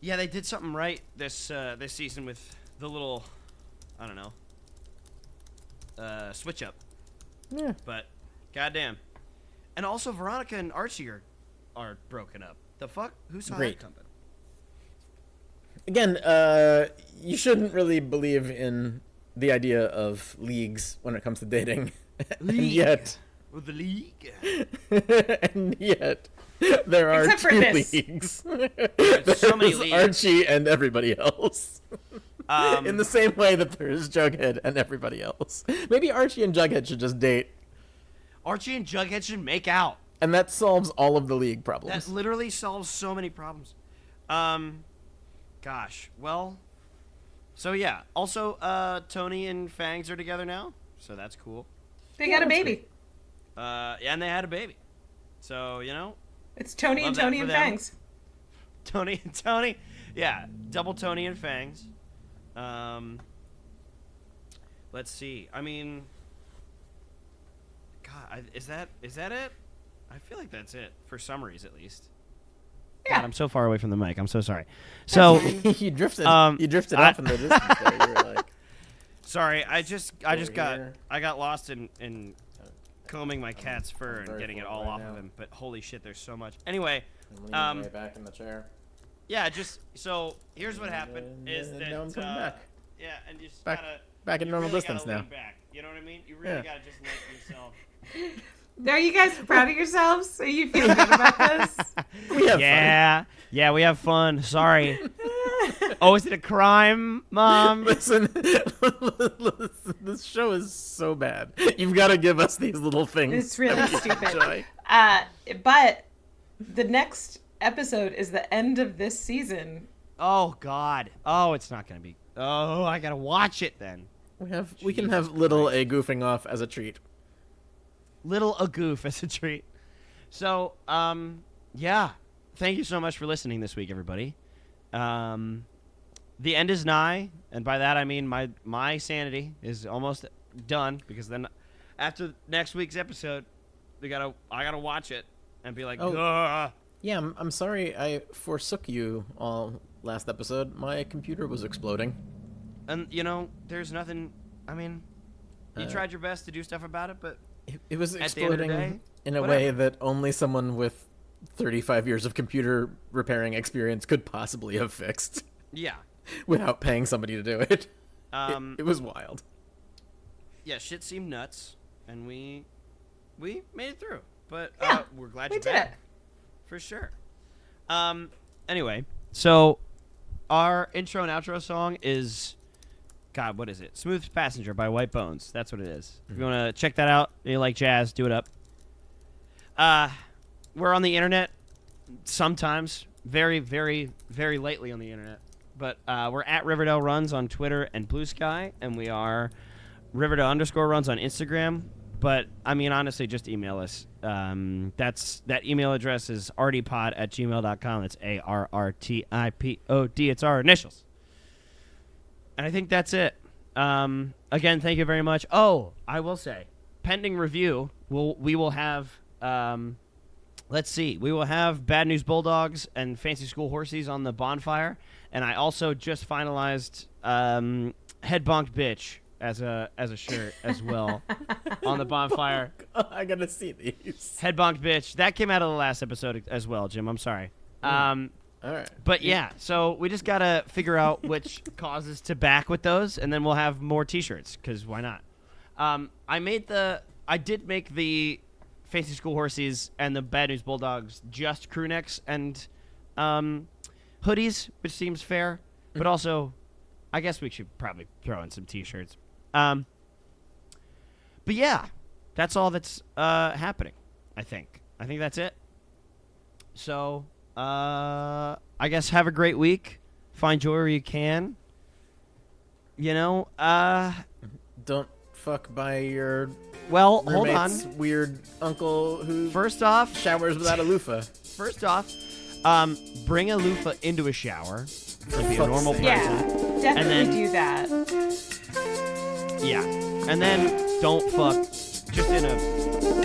Yeah, they did something right this season with the little, I don't know, switch up. Yeah. But goddamn, and also Veronica and Archie are broken up. The fuck? Who saw Great. that coming? Again, you shouldn't really believe in the idea of leagues when it comes to dating. And yet, With the league. and yet, there are Except for two this. leagues. so many There's leagues. Archie and everybody else. In the same way that there is Jughead and everybody else. Maybe Archie and Jughead should just date, Archie and Jughead should make out. and that solves all of the league problems. That literally solves so many problems. Gosh. Well. So yeah. Also, Tony and Fangs are together now, so that's cool. They got a baby. Yeah, and they had a baby. So It's Tony Love and that Tony for and them. Fangs. Tony and Tony. Yeah, double Tony and Fangs. Let's see. I mean, God, is that it? I feel like that's it for summaries, at least. Yeah. God, I'm so far away from the mic. I'm so sorry. So, you drifted. Um, You drifted I- off in the distance there. You were like, Sorry, I here. got lost in combing my cat's fur and getting it all off of him. But holy shit, there's so much. Anyway, Way back in the chair. yeah, just so here's what happened is that now I'm coming back. yeah, and just Back in you normal really distance gotta now. lean back. You know what I mean? You really gotta just let yourself. Are you guys proud of yourselves? Are you feeling good about this? We have fun. Yeah, we have fun. Sorry. Oh, is it a crime, Mom? Listen, this show is so bad. You've got to give us these little things. It's really that we stupid. enjoy. But the next episode is the end of this season. Oh God. Oh, it's not gonna be. Oh, I gotta watch it then. We can have little A goofing off as a treat. Little a goof as a treat. So, yeah. Thank you so much for listening this week, everybody. The end is nigh, and by that I mean my sanity is almost done, because then after next week's episode, I gotta watch it and be like, ugh. Yeah, I'm sorry I forsook you all last episode. My computer was exploding. And there's nothing. I mean, you tried your best to do stuff about it, but It was at the end of the exploding day, in a whatever. way that only someone with 35 years of computer repairing experience could possibly have fixed yeah. without paying somebody to do it. It was wild. Yeah, shit seemed nuts, and we made it through. But Yeah, we're glad we you're did back. it. For sure. Anyway, so our intro and outro song is, God, what is it? Smooth Passenger by White Bones. That's what it is. If you want to check that out, you like jazz, do it up. We're on the internet sometimes, very, very, very lately on the internet. But we're at Riverdale Runs on Twitter and Blue Sky, and we are Riverdale_Runs on Instagram. But, I mean, honestly, just email us. That email address is artipod@gmail.com. That's ARRTIPOD. It's our initials. And I think that's it. Again, thank you very much. Oh, I will say, pending review, we will have, let's see, we will have Bad News Bulldogs and Fancy School Horsies on the bonfire. And I also just finalized Head Bonked Bitch as a shirt as well on the bonfire. I gotta see these. Head Bonked Bitch. That came out of the last episode as well, Jim. I'm sorry. All right. But yeah, so we just gotta figure out which causes to back with those, and then we'll have more T-shirts, because why not? I did make the Fancy School Horsies and the Bad News Bulldogs just crew necks and hoodies, which seems fair, but also I guess we should probably throw in some T-shirts. But yeah, that's all that's happening. I think that's it. So I guess have a great week. Find joy where you can. Don't fuck by your Well, hold on. roommate's weird uncle who First off, showers without a loofah. Bring a loofah into a shower. To be a fuck's normal sake. person. Yeah, definitely then- do that. Yeah. And then don't fuck just in a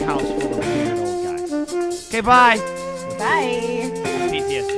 house full of weird old guys. Okay, bye. Bye. PTSD.